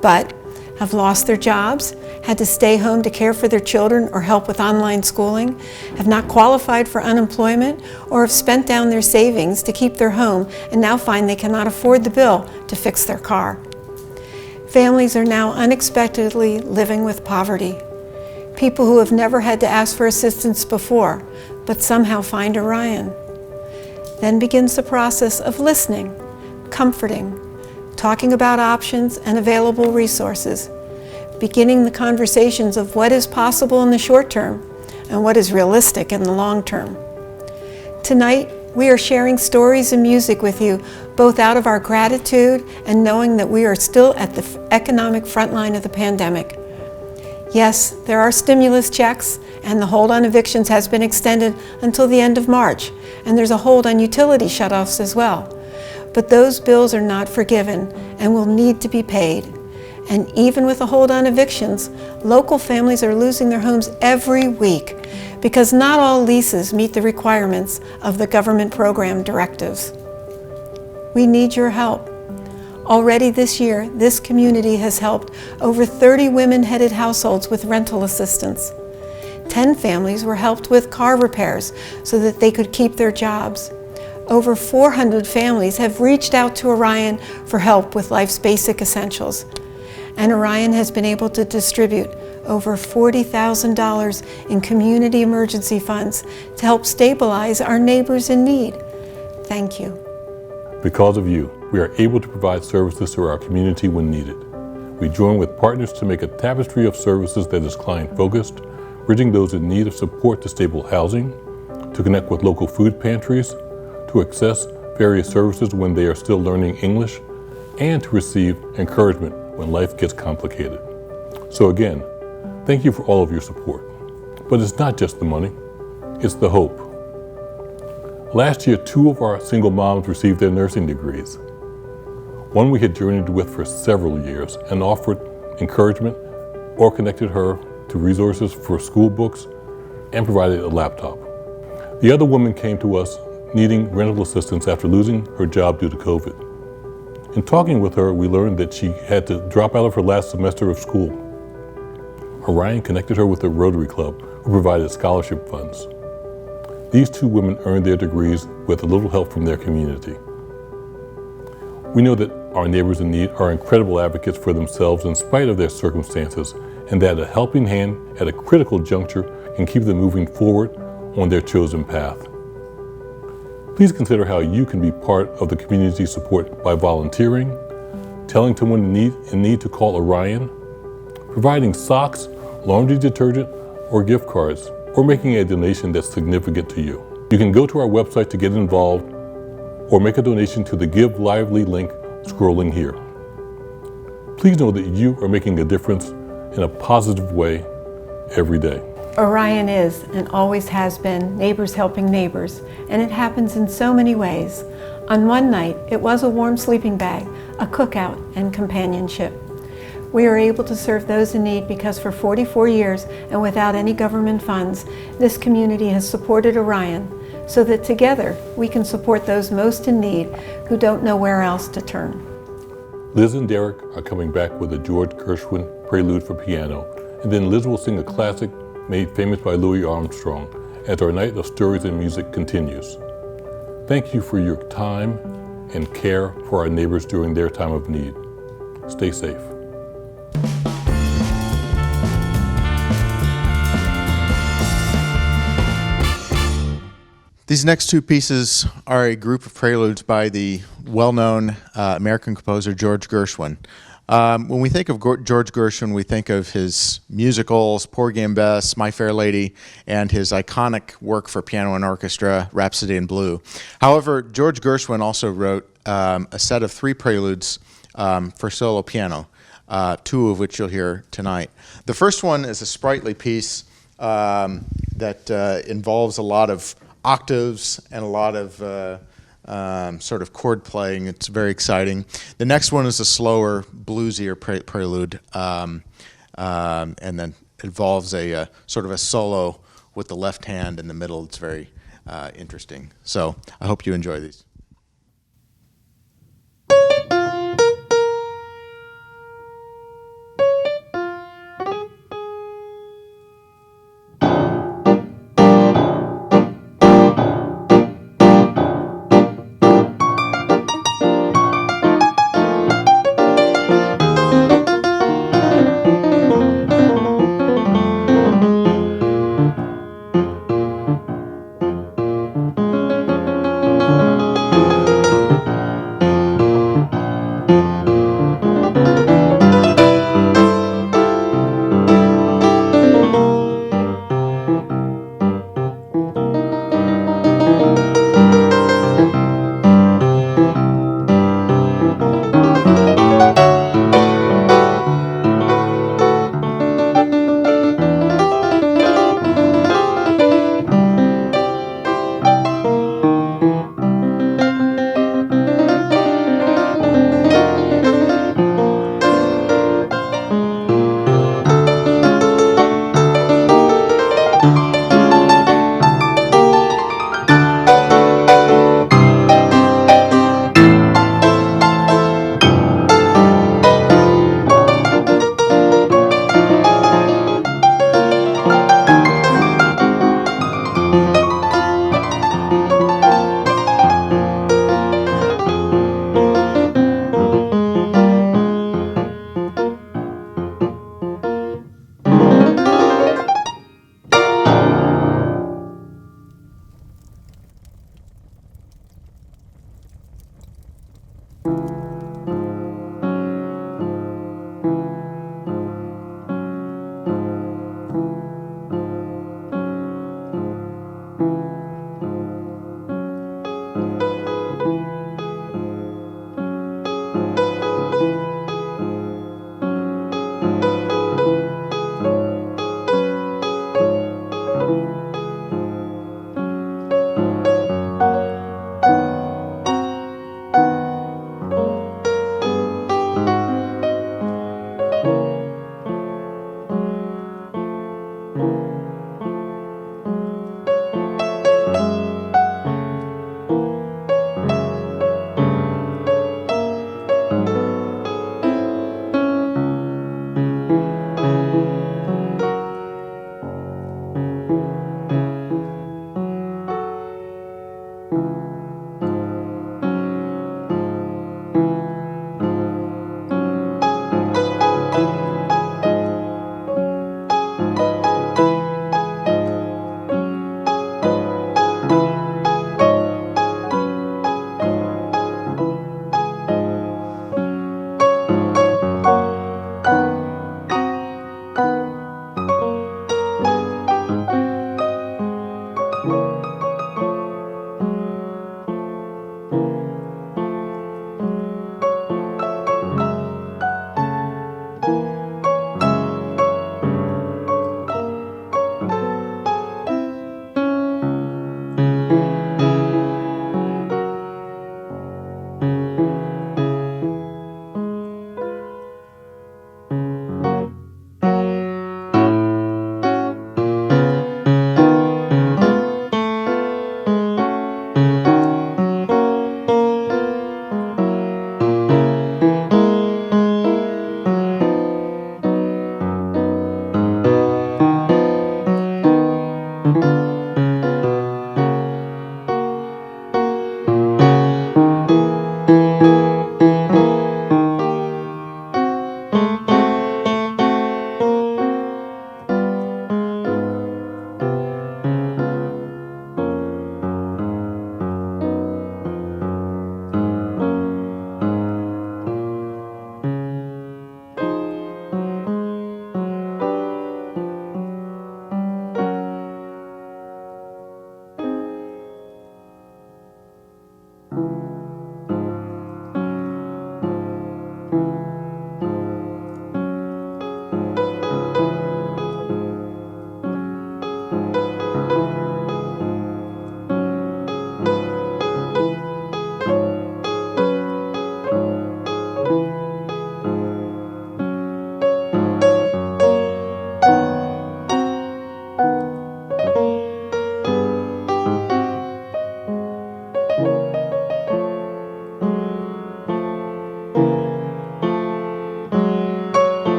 but have lost their jobs, had to stay home to care for their children or help with online schooling, have not qualified for unemployment, or have spent down their savings to keep their home and now find they cannot afford the bill to fix their car. Families are now unexpectedly living with poverty. People who have never had to ask for assistance before, but somehow find Orion. Then begins the process of listening, comforting, talking about options and available resources, beginning the conversations of what is possible in the short term and what is realistic in the long term. Tonight, we are sharing stories and music with you, both out of our gratitude and knowing that we are still at the economic front line of the pandemic. Yes, there are stimulus checks, and the hold on evictions has been extended until the end of March, and there's a hold on utility shutoffs as well. But those bills are not forgiven and will need to be paid. And even with a hold on evictions, local families are losing their homes every week because not all leases meet the requirements of the government program directives. We need your help. Already this year, this community has helped over 30 women-headed households with rental assistance. 10 families were helped with car repairs so that they could keep their jobs. Over 400 families have reached out to Orion for help with life's basic essentials. And Orion has been able to distribute over $40,000 in community emergency funds to help stabilize our neighbors in need. Thank you. Because of you, we are able to provide services to our community when needed. We join with partners to make a tapestry of services that is client-focused, bridging those in need of support to stable housing, to connect with local food pantries, to access various services when they are still learning English, and to receive encouragement when life gets complicated. So again, thank you for all of your support. But it's not just the money, it's the hope. Last year, 2 of our single moms received their nursing degrees. One we had journeyed with for several years and offered encouragement or connected her to resources for school books and provided a laptop. The other woman came to us needing rental assistance after losing her job due to COVID. In talking with her, we learned that she had to drop out of her last semester of school. Orion connected her with the Rotary Club, who provided scholarship funds. These 2 women earned their degrees with a little help from their community. We know that our neighbors in need are incredible advocates for themselves in spite of their circumstances, and that a helping hand at a critical juncture can keep them moving forward on their chosen path. Please consider how you can be part of the community support by volunteering, telling someone in need to call Orion, providing socks, laundry detergent, or gift cards, or making a donation that's significant to you. You can go to our website to get involved or make a donation to the Give Lively link scrolling here. Please know that you are making a difference in a positive way every day. Orion is and always has been neighbors helping neighbors, and it happens in so many ways. On one night, it was a warm sleeping bag, a cookout, and companionship. We are able to serve those in need because for 44 years and without any government funds, this community has supported Orion so that together we can support those most in need who don't know where else to turn. Liz and Derek are coming back with a George Gershwin prelude for piano, and then Liz will sing a classic made famous by Louis Armstrong as our night of stories and music continues. Thank you for your time and care for our neighbors during their time of need. Stay safe. These next 2 pieces are a group of preludes by the well-known American composer George Gershwin. When we think of George Gershwin, we think of his musicals, Porgy and Bess, My Fair Lady, and his iconic work for piano and orchestra, Rhapsody in Blue. However, George Gershwin also wrote a set of 3 preludes for solo piano, 2 of which you'll hear tonight. The first one is a sprightly piece that involves a lot of octaves and a lot of sort of chord playing. It's very exciting. The next one is a slower, bluesier prelude, and then involves a sort of a solo with the left hand in the middle. It's very interesting. So I hope you enjoy these.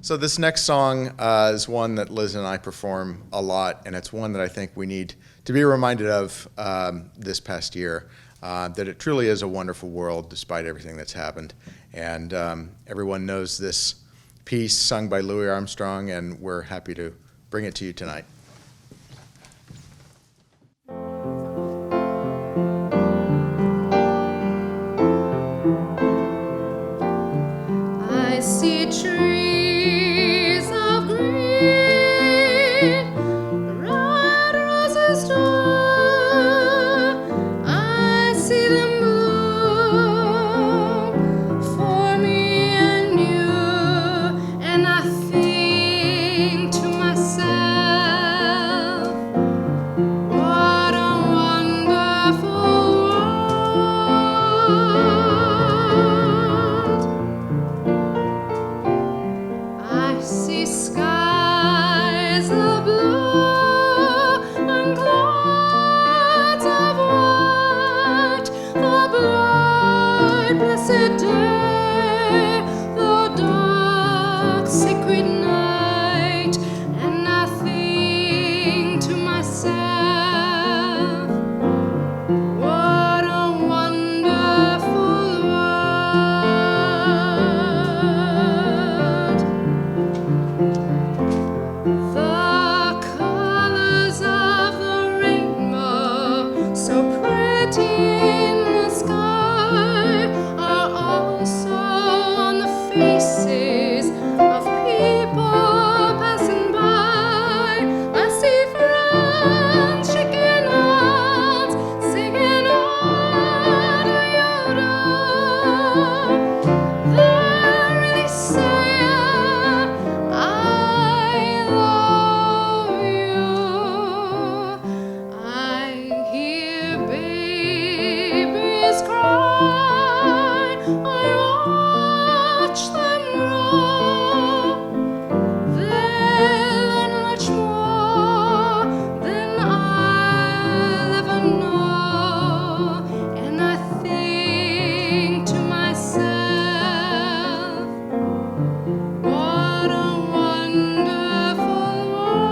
So this next song is one that Liz and I perform a lot, and it's one that I think we need to be reminded of this past year, that it truly is a wonderful world despite everything that's happened. And everyone knows this piece sung by Louis Armstrong, and we're happy to bring it to you tonight. I see trees of green, red roses too. I see them bloom for me and you, and I think to myself, what a wonderful world. I see skies of blue and clouds of white, the bright blessed day, the dark sacred night, and I think to myself, what a wonderful world. The colors of the rainbow, so pretty in the sky, are also on the faces of people passing by. I see friends shaking hands, singing, "How do you do?" They're really saying, "I love you." I hear babies cry, I watch them grow. They learn much more than I'll ever know, and I think to myself, what a wonderful world.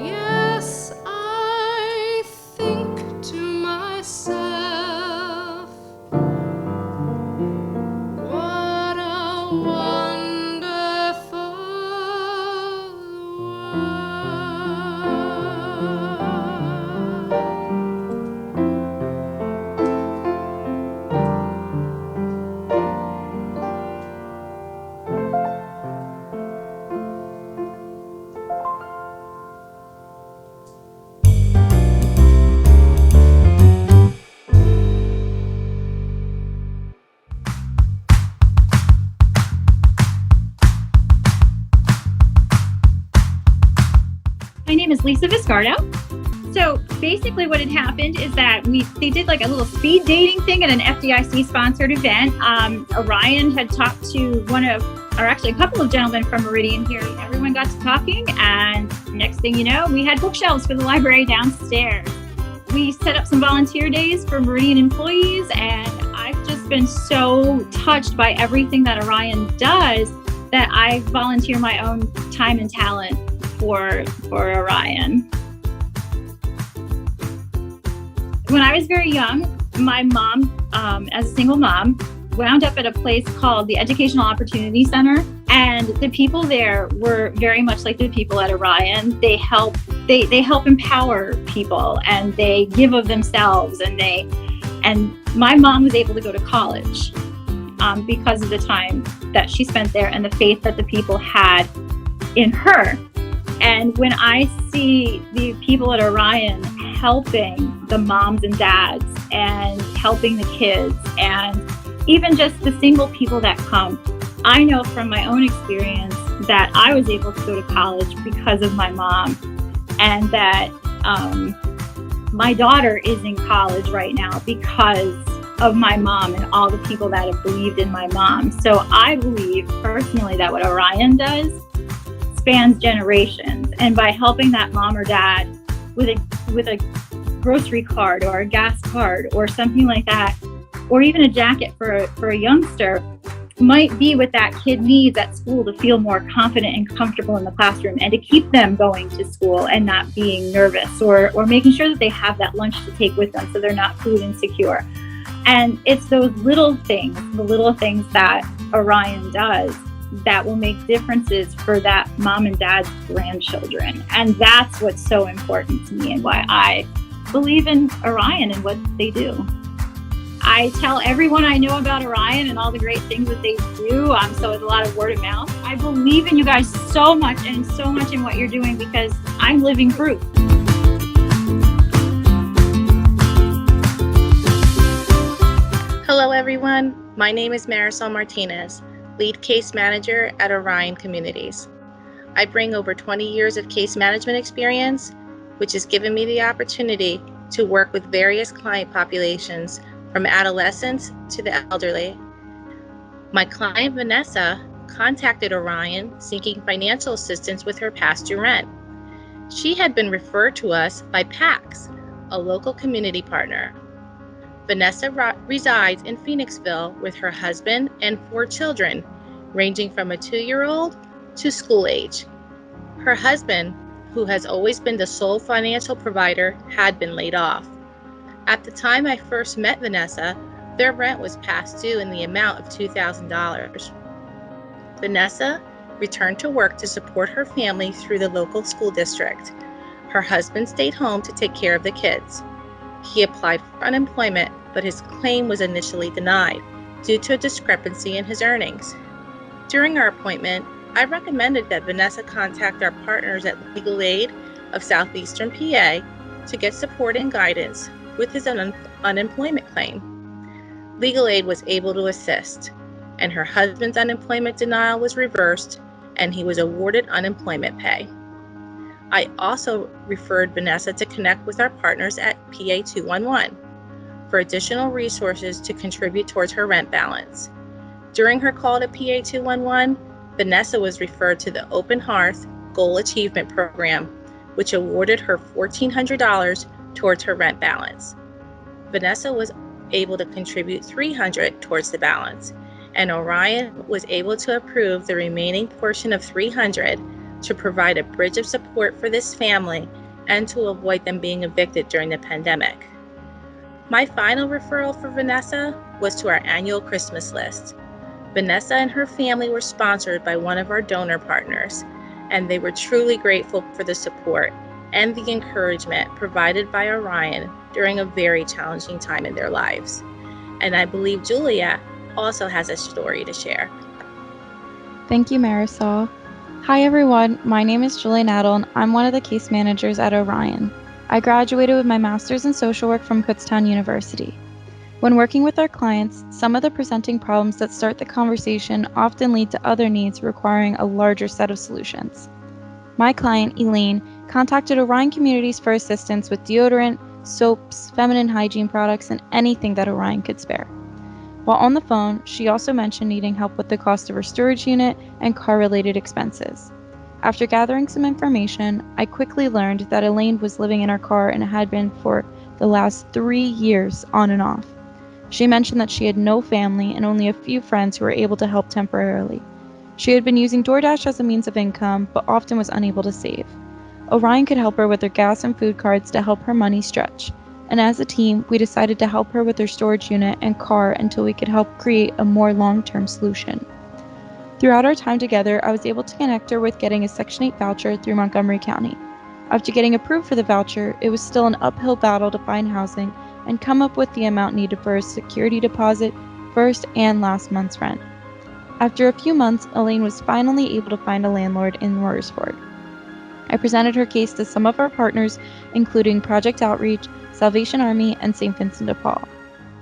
Yes, I think to myself, what a wonderful My name is Lisa Viscardo. So basically what had happened is that they did like a little speed dating thing at an FDIC sponsored event. Orion had talked to a couple of gentlemen from Meridian here. Everyone got to talking, and next thing you know, we had bookshelves for the library downstairs. We set up some volunteer days for Meridian employees, and I've just been so touched by everything that Orion does that I volunteer my own time and talent for Orion. When I was very young, my mom, as a single mom, wound up at a place called the Educational Opportunity Center, and the people there were very much like the people at Orion. They help empower people, and they give of themselves, and my mom was able to go to college because of the time that she spent there and the faith that the people had in her. And when I see the people at Orion helping the moms and dads and helping the kids and even just the single people that come, I know from my own experience that I was able to go to college because of my mom, and that my daughter is in college right now because of my mom and all the people that have believed in my mom. So I believe personally that what Orion does spans generations, and by helping that mom or dad with a grocery card or a gas card or something like that, or even a jacket for a youngster might be what that kid needs at school to feel more confident and comfortable in the classroom and to keep them going to school and not being nervous, or making sure that they have that lunch to take with them so they're not food insecure. And it's those little things, the little things that Orion does that will make differences for that mom and dad's grandchildren. And that's what's so important to me and why I believe in Orion and what they do. I tell everyone I know about Orion and all the great things that they do. So it's a lot of word of mouth. I believe in you guys so much and so much in what you're doing because I'm living proof. Hello everyone, my name is Marisol Martinez, Lead Case Manager at Orion Communities. I bring over 20 years of case management experience, which has given me the opportunity to work with various client populations from adolescents to the elderly. My client Vanessa contacted Orion seeking financial assistance with her past due rent. She had been referred to us by PAX, a local community partner. Vanessa resides in Phoenixville with her husband and 4 children, ranging from a 2-year-old to school age. Her husband, who has always been the sole financial provider, had been laid off. At the time I first met Vanessa, their rent was past due in the amount of $2,000. Vanessa returned to work to support her family through the local school district. Her husband stayed home to take care of the kids. He applied for unemployment, but his claim was initially denied due to a discrepancy in his earnings. During our appointment, I recommended that Vanessa contact our partners at Legal Aid of Southeastern PA to get support and guidance with his unemployment claim. Legal Aid was able to assist, and her husband's unemployment denial was reversed, and he was awarded unemployment pay. I also referred Vanessa to connect with our partners at PA 211 for additional resources to contribute towards her rent balance. During her call to PA 211, Vanessa was referred to the Open Hearth Goal Achievement Program, which awarded her $1,400 towards her rent balance. Vanessa was able to contribute $300 towards the balance, and Orion was able to approve the remaining portion of $300 to provide a bridge of support for this family and to avoid them being evicted during the pandemic. My final referral for Vanessa was to our annual Christmas list. Vanessa and her family were sponsored by one of our donor partners, and they were truly grateful for the support and the encouragement provided by Orion during a very challenging time in their lives. And I believe Julia also has a story to share. Thank you, Marisol. Hi everyone, my name is Julia Nadel and I'm one of the case managers at Orion. I graduated with my master's in social work from Kutztown University. When working with our clients, some of the presenting problems that start the conversation often lead to other needs requiring a larger set of solutions. My client, Elaine, contacted Orion Communities for assistance with deodorant, soaps, feminine hygiene products, and anything that Orion could spare. While on the phone, she also mentioned needing help with the cost of her storage unit and car-related expenses. After gathering some information, I quickly learned that Elaine was living in her car and had been for the last 3 years on and off. She mentioned that she had no family and only a few friends who were able to help temporarily. She had been using DoorDash as a means of income, but often was unable to save. Orion could help her with her gas and food cards to help her money stretch. And as a team, we decided to help her with her storage unit and car until we could help create a more long-term solution. Throughout our time together, I was able to connect her with getting a Section 8 voucher through Montgomery County. After getting approved for the voucher, it was still an uphill battle to find housing and come up with the amount needed for a security deposit, first and last month's rent. After a few months, Elaine was finally able to find a landlord in Royersford. I presented her case to some of our partners, including Project Outreach, Salvation Army, and St. Vincent de Paul.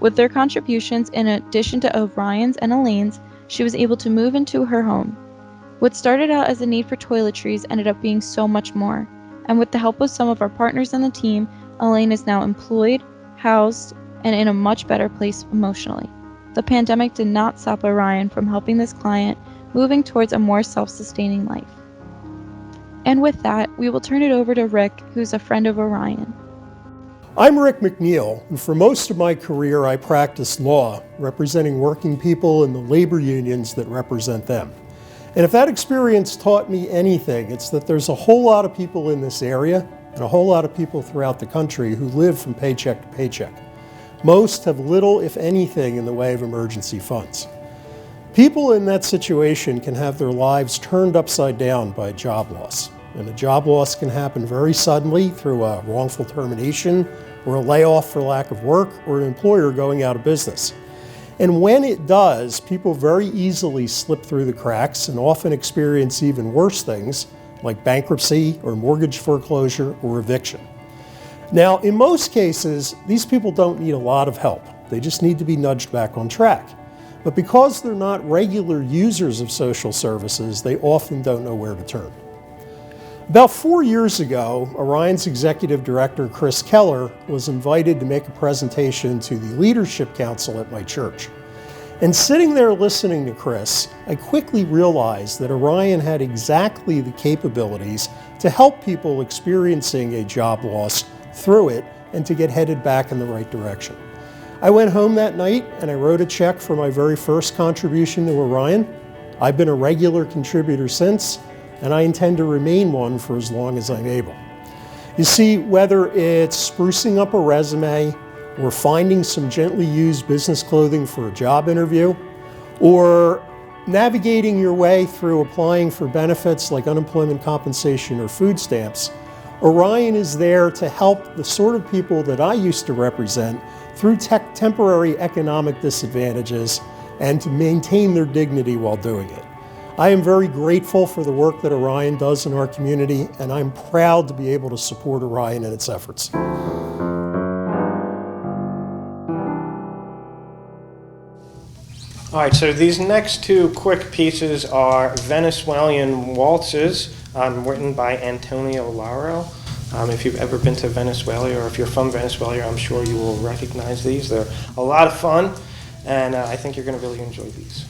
With their contributions, in addition to Orion's and Elaine's, she was able to move into her home. What started out as a need for toiletries ended up being so much more, and with the help of some of our partners on the team, Elaine is now employed, housed, and in a much better place emotionally. The pandemic did not stop Orion from helping this client moving towards a more self-sustaining life. And with that, we will turn it over to Rick, who's a friend of Orion. I'm Rick McNeil, and for most of my career I practiced law, representing working people in the labor unions that represent them. And if that experience taught me anything, it's that there's a whole lot of people in this area and a whole lot of people throughout the country who live from paycheck to paycheck. Most have little, if anything, in the way of emergency funds. People in that situation can have their lives turned upside down by job loss. And a job loss can happen very suddenly through a wrongful termination or a layoff for lack of work or an employer going out of business. And when it does, people very easily slip through the cracks and often experience even worse things like bankruptcy or mortgage foreclosure or eviction. Now, in most cases, these people don't need a lot of help. They just need to be nudged back on track. But because they're not regular users of social services, they often don't know where to turn. About 4 years ago, Orion's executive director, Chris Keller, was invited to make a presentation to the Leadership Council at my church. And sitting there listening to Chris, I quickly realized that Orion had exactly the capabilities to help people experiencing a job loss through it and to get headed back in the right direction. I went home that night and I wrote a check for my very first contribution to Orion. I've been a regular contributor since, and I intend to remain one for as long as I'm able. You see, whether it's sprucing up a resume, or finding some gently used business clothing for a job interview, or navigating your way through applying for benefits like unemployment compensation or food stamps, Orion is there to help the sort of people that I used to represent through temporary economic disadvantages and to maintain their dignity while doing it. I am very grateful for the work that Orion does in our community, and I'm proud to be able to support Orion in its efforts. All right, so these next two quick pieces are Venezuelan waltzes written by Antonio Laro. If you've ever been to Venezuela or if you're from Venezuela, I'm sure you will recognize these. They're a lot of fun, and I think you're going to really enjoy these.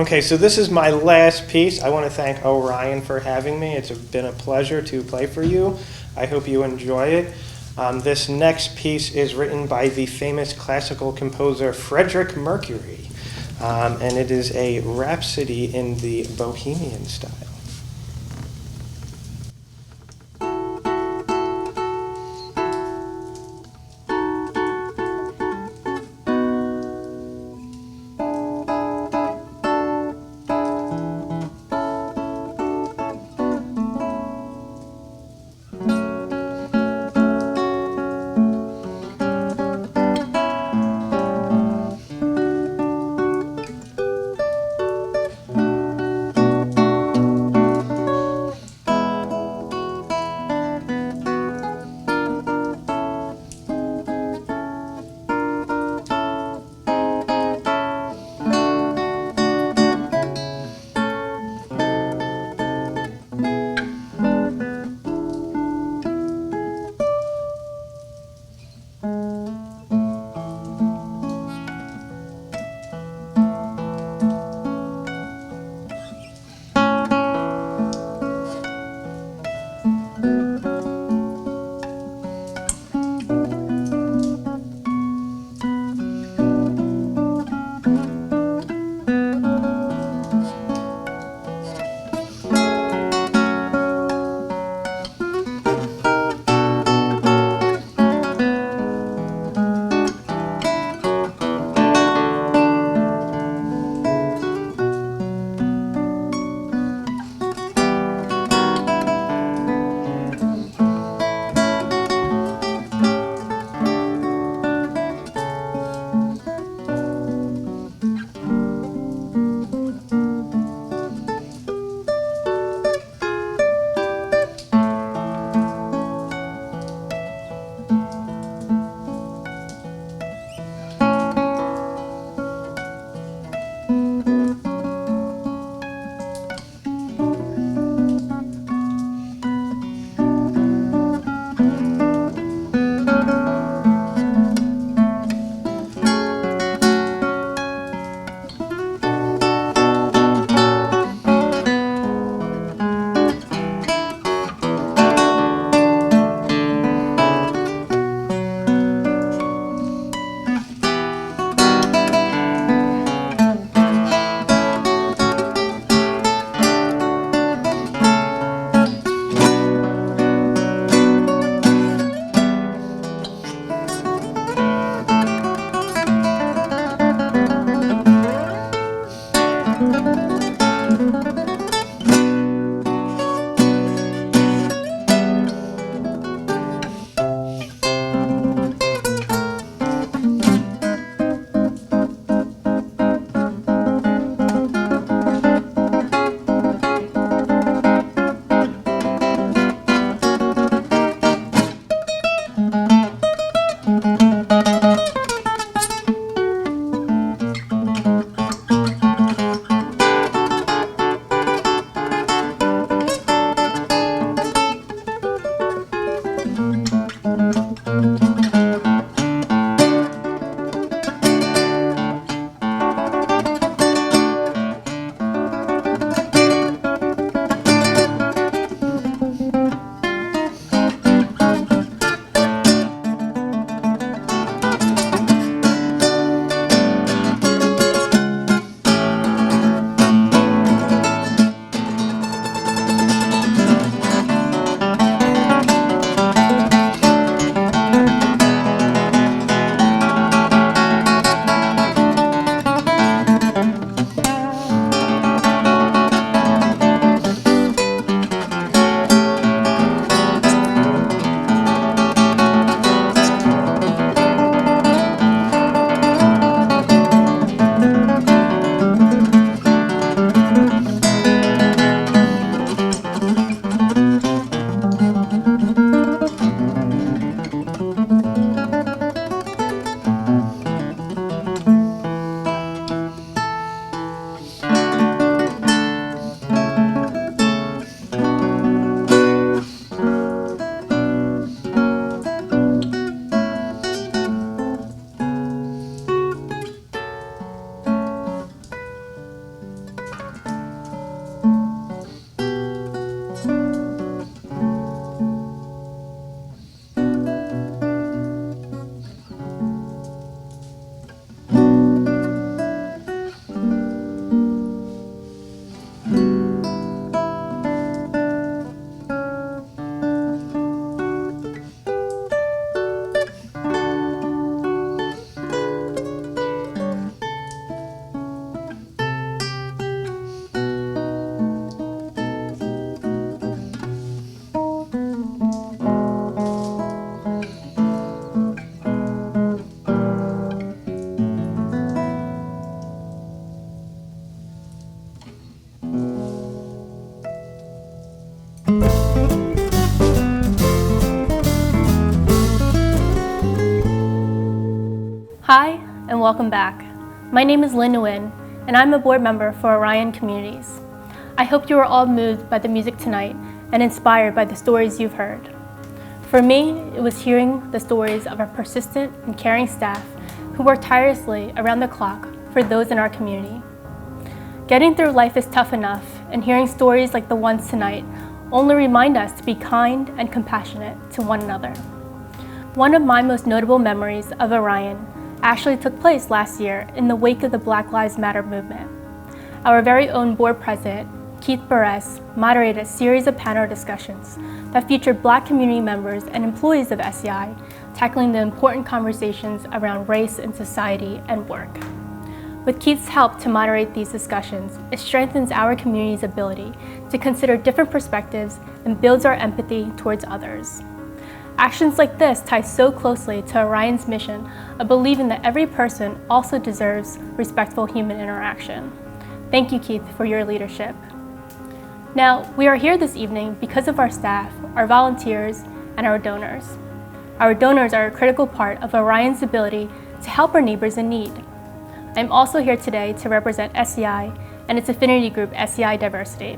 Okay, so this is my last piece. I want to thank Orion for having me. It's been a pleasure to play for you. I hope you enjoy it. This next piece is written by the famous classical composer Frederick Mercury, and it is a rhapsody in the Bohemian style. Hi, and welcome back. My name is Lynn Nguyen, and I'm a board member for Orion Communities. I hope you are all moved by the music tonight and inspired by the stories you've heard. For me, it was hearing the stories of our persistent and caring staff who work tirelessly around the clock for those in our community. Getting through life is tough enough, and hearing stories like the ones tonight only remind us to be kind and compassionate to one another. One of my most notable memories of Orion actually took place last year in the wake of the Black Lives Matter movement. Our very own board president, Keith Beres, moderated a series of panel discussions that featured Black community members and employees of SEI tackling the important conversations around race in society and work. With Keith's help to moderate these discussions, it strengthens our community's ability to consider different perspectives and builds our empathy towards others. Actions like this tie so closely to Orion's mission of believing that every person also deserves respectful human interaction. Thank you, Keith, for your leadership. Now, we are here this evening because of our staff, our volunteers, and our donors. Our donors are a critical part of Orion's ability to help our neighbors in need. I'm also here today to represent SEI and its affinity group, SEI Diversity.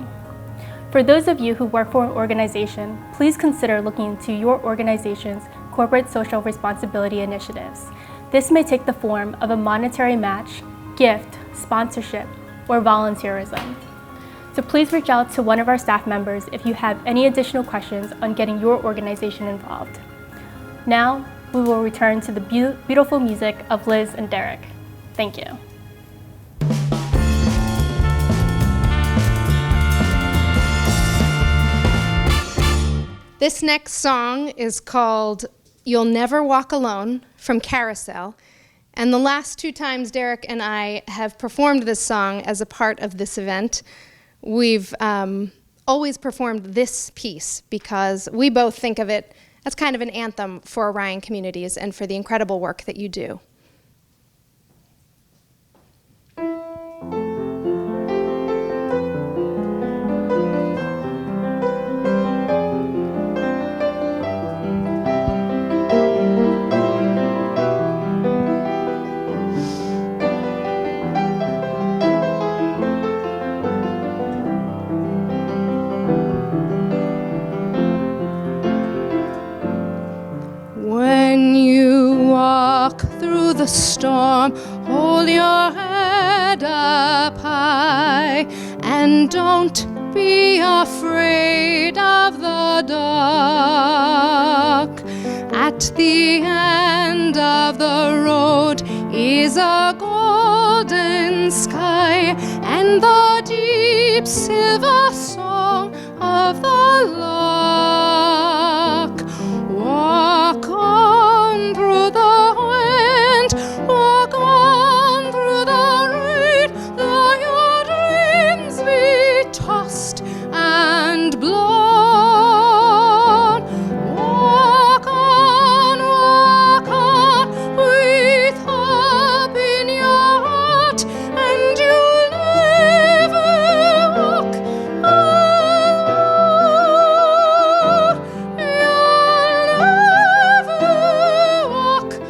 For those of you who work for an organization, please consider looking into your organization's corporate social responsibility initiatives. This may take the form of a monetary match, gift, sponsorship, or volunteerism. So please reach out to one of our staff members if you have any additional questions on getting your organization involved. Now, we will return to the beautiful music of Liz and Derek. Thank you. This next song is called You'll Never Walk Alone from Carousel. And the last 2 times Derek and I have performed this song as a part of this event, we've always performed this piece because we both think of it as kind of an anthem for Orion Communities and for the incredible work that you do. When you walk through the storm, hold your head up high and don't be afraid of the dark. At the end of the road is a golden sky and the deep silver song of the lark. Walk on through the wind, walk on through the rain, though your dreams be tossed and blown. Walk on, with hope in your heart, and you'll never walk alone. You'll never walk alone.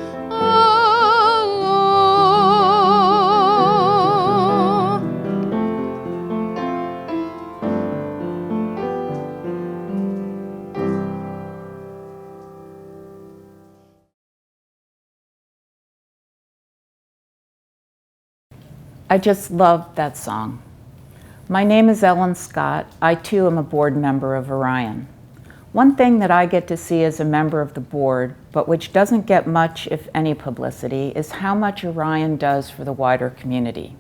I just love that song. My name is Ellen Scott. I too am a board member of Orion. One thing that I get to see as a member of the board, but which doesn't get much, if any, publicity, is how much Orion does for the wider community,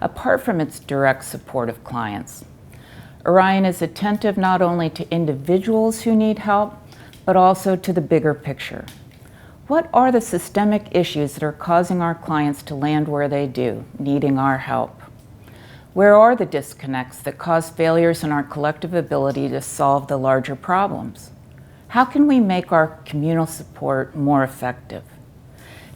apart from its direct support of clients. Orion is attentive not only to individuals who need help, but also to the bigger picture. What are the systemic issues that are causing our clients to land where they do, needing our help? Where are the disconnects that cause failures in our collective ability to solve the larger problems? How can we make our communal support more effective?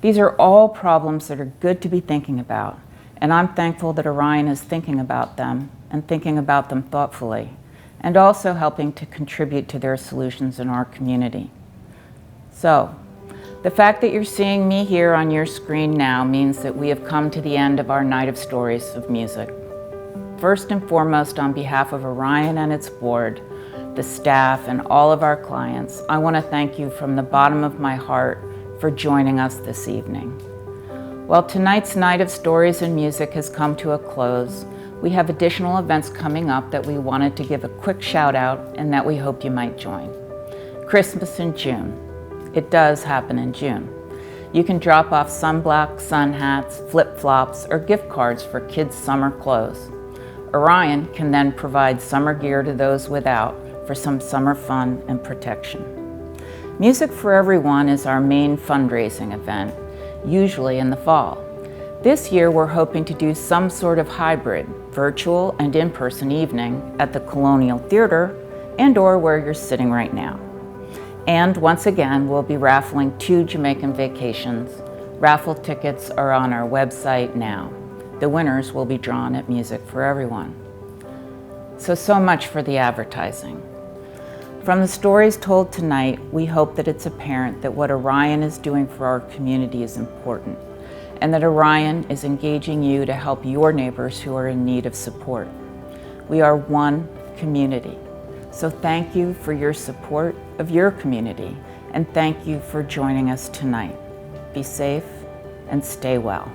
These are all problems that are good to be thinking about, and I'm thankful that Orion is thinking about them and thinking about them thoughtfully, and also helping to contribute to their solutions in our community. So, The fact that you're seeing me here on your screen now means that we have come to the end of our Night of Stories of Music. First and foremost, on behalf of Orion and its board, the staff, and all of our clients, I want to thank you from the bottom of my heart for joining us this evening. While tonight's Night of Stories and Music has come to a close, we have additional events coming up that we wanted to give a quick shout out and that we hope you might join. Christmas in June. It does happen in June. You can drop off sunblock, sun hats, flip-flops, or gift cards for kids' summer clothes. Orion can then provide summer gear to those without for some summer fun and protection. Music for Everyone is our main fundraising event, usually in the fall. This year we're hoping to do some sort of hybrid, virtual and in-person evening at the Colonial Theater and/or where you're sitting right now. And once again, we'll be raffling 2 Jamaican vacations. Raffle tickets are on our website now. The winners will be drawn at Music for Everyone. So much for the advertising. From the stories told tonight, we hope that it's apparent that what Orion is doing for our community is important, and that Orion is engaging you to help your neighbors who are in need of support. We are one community. So thank you for your support of your community, and thank you for joining us tonight. Be safe and stay well.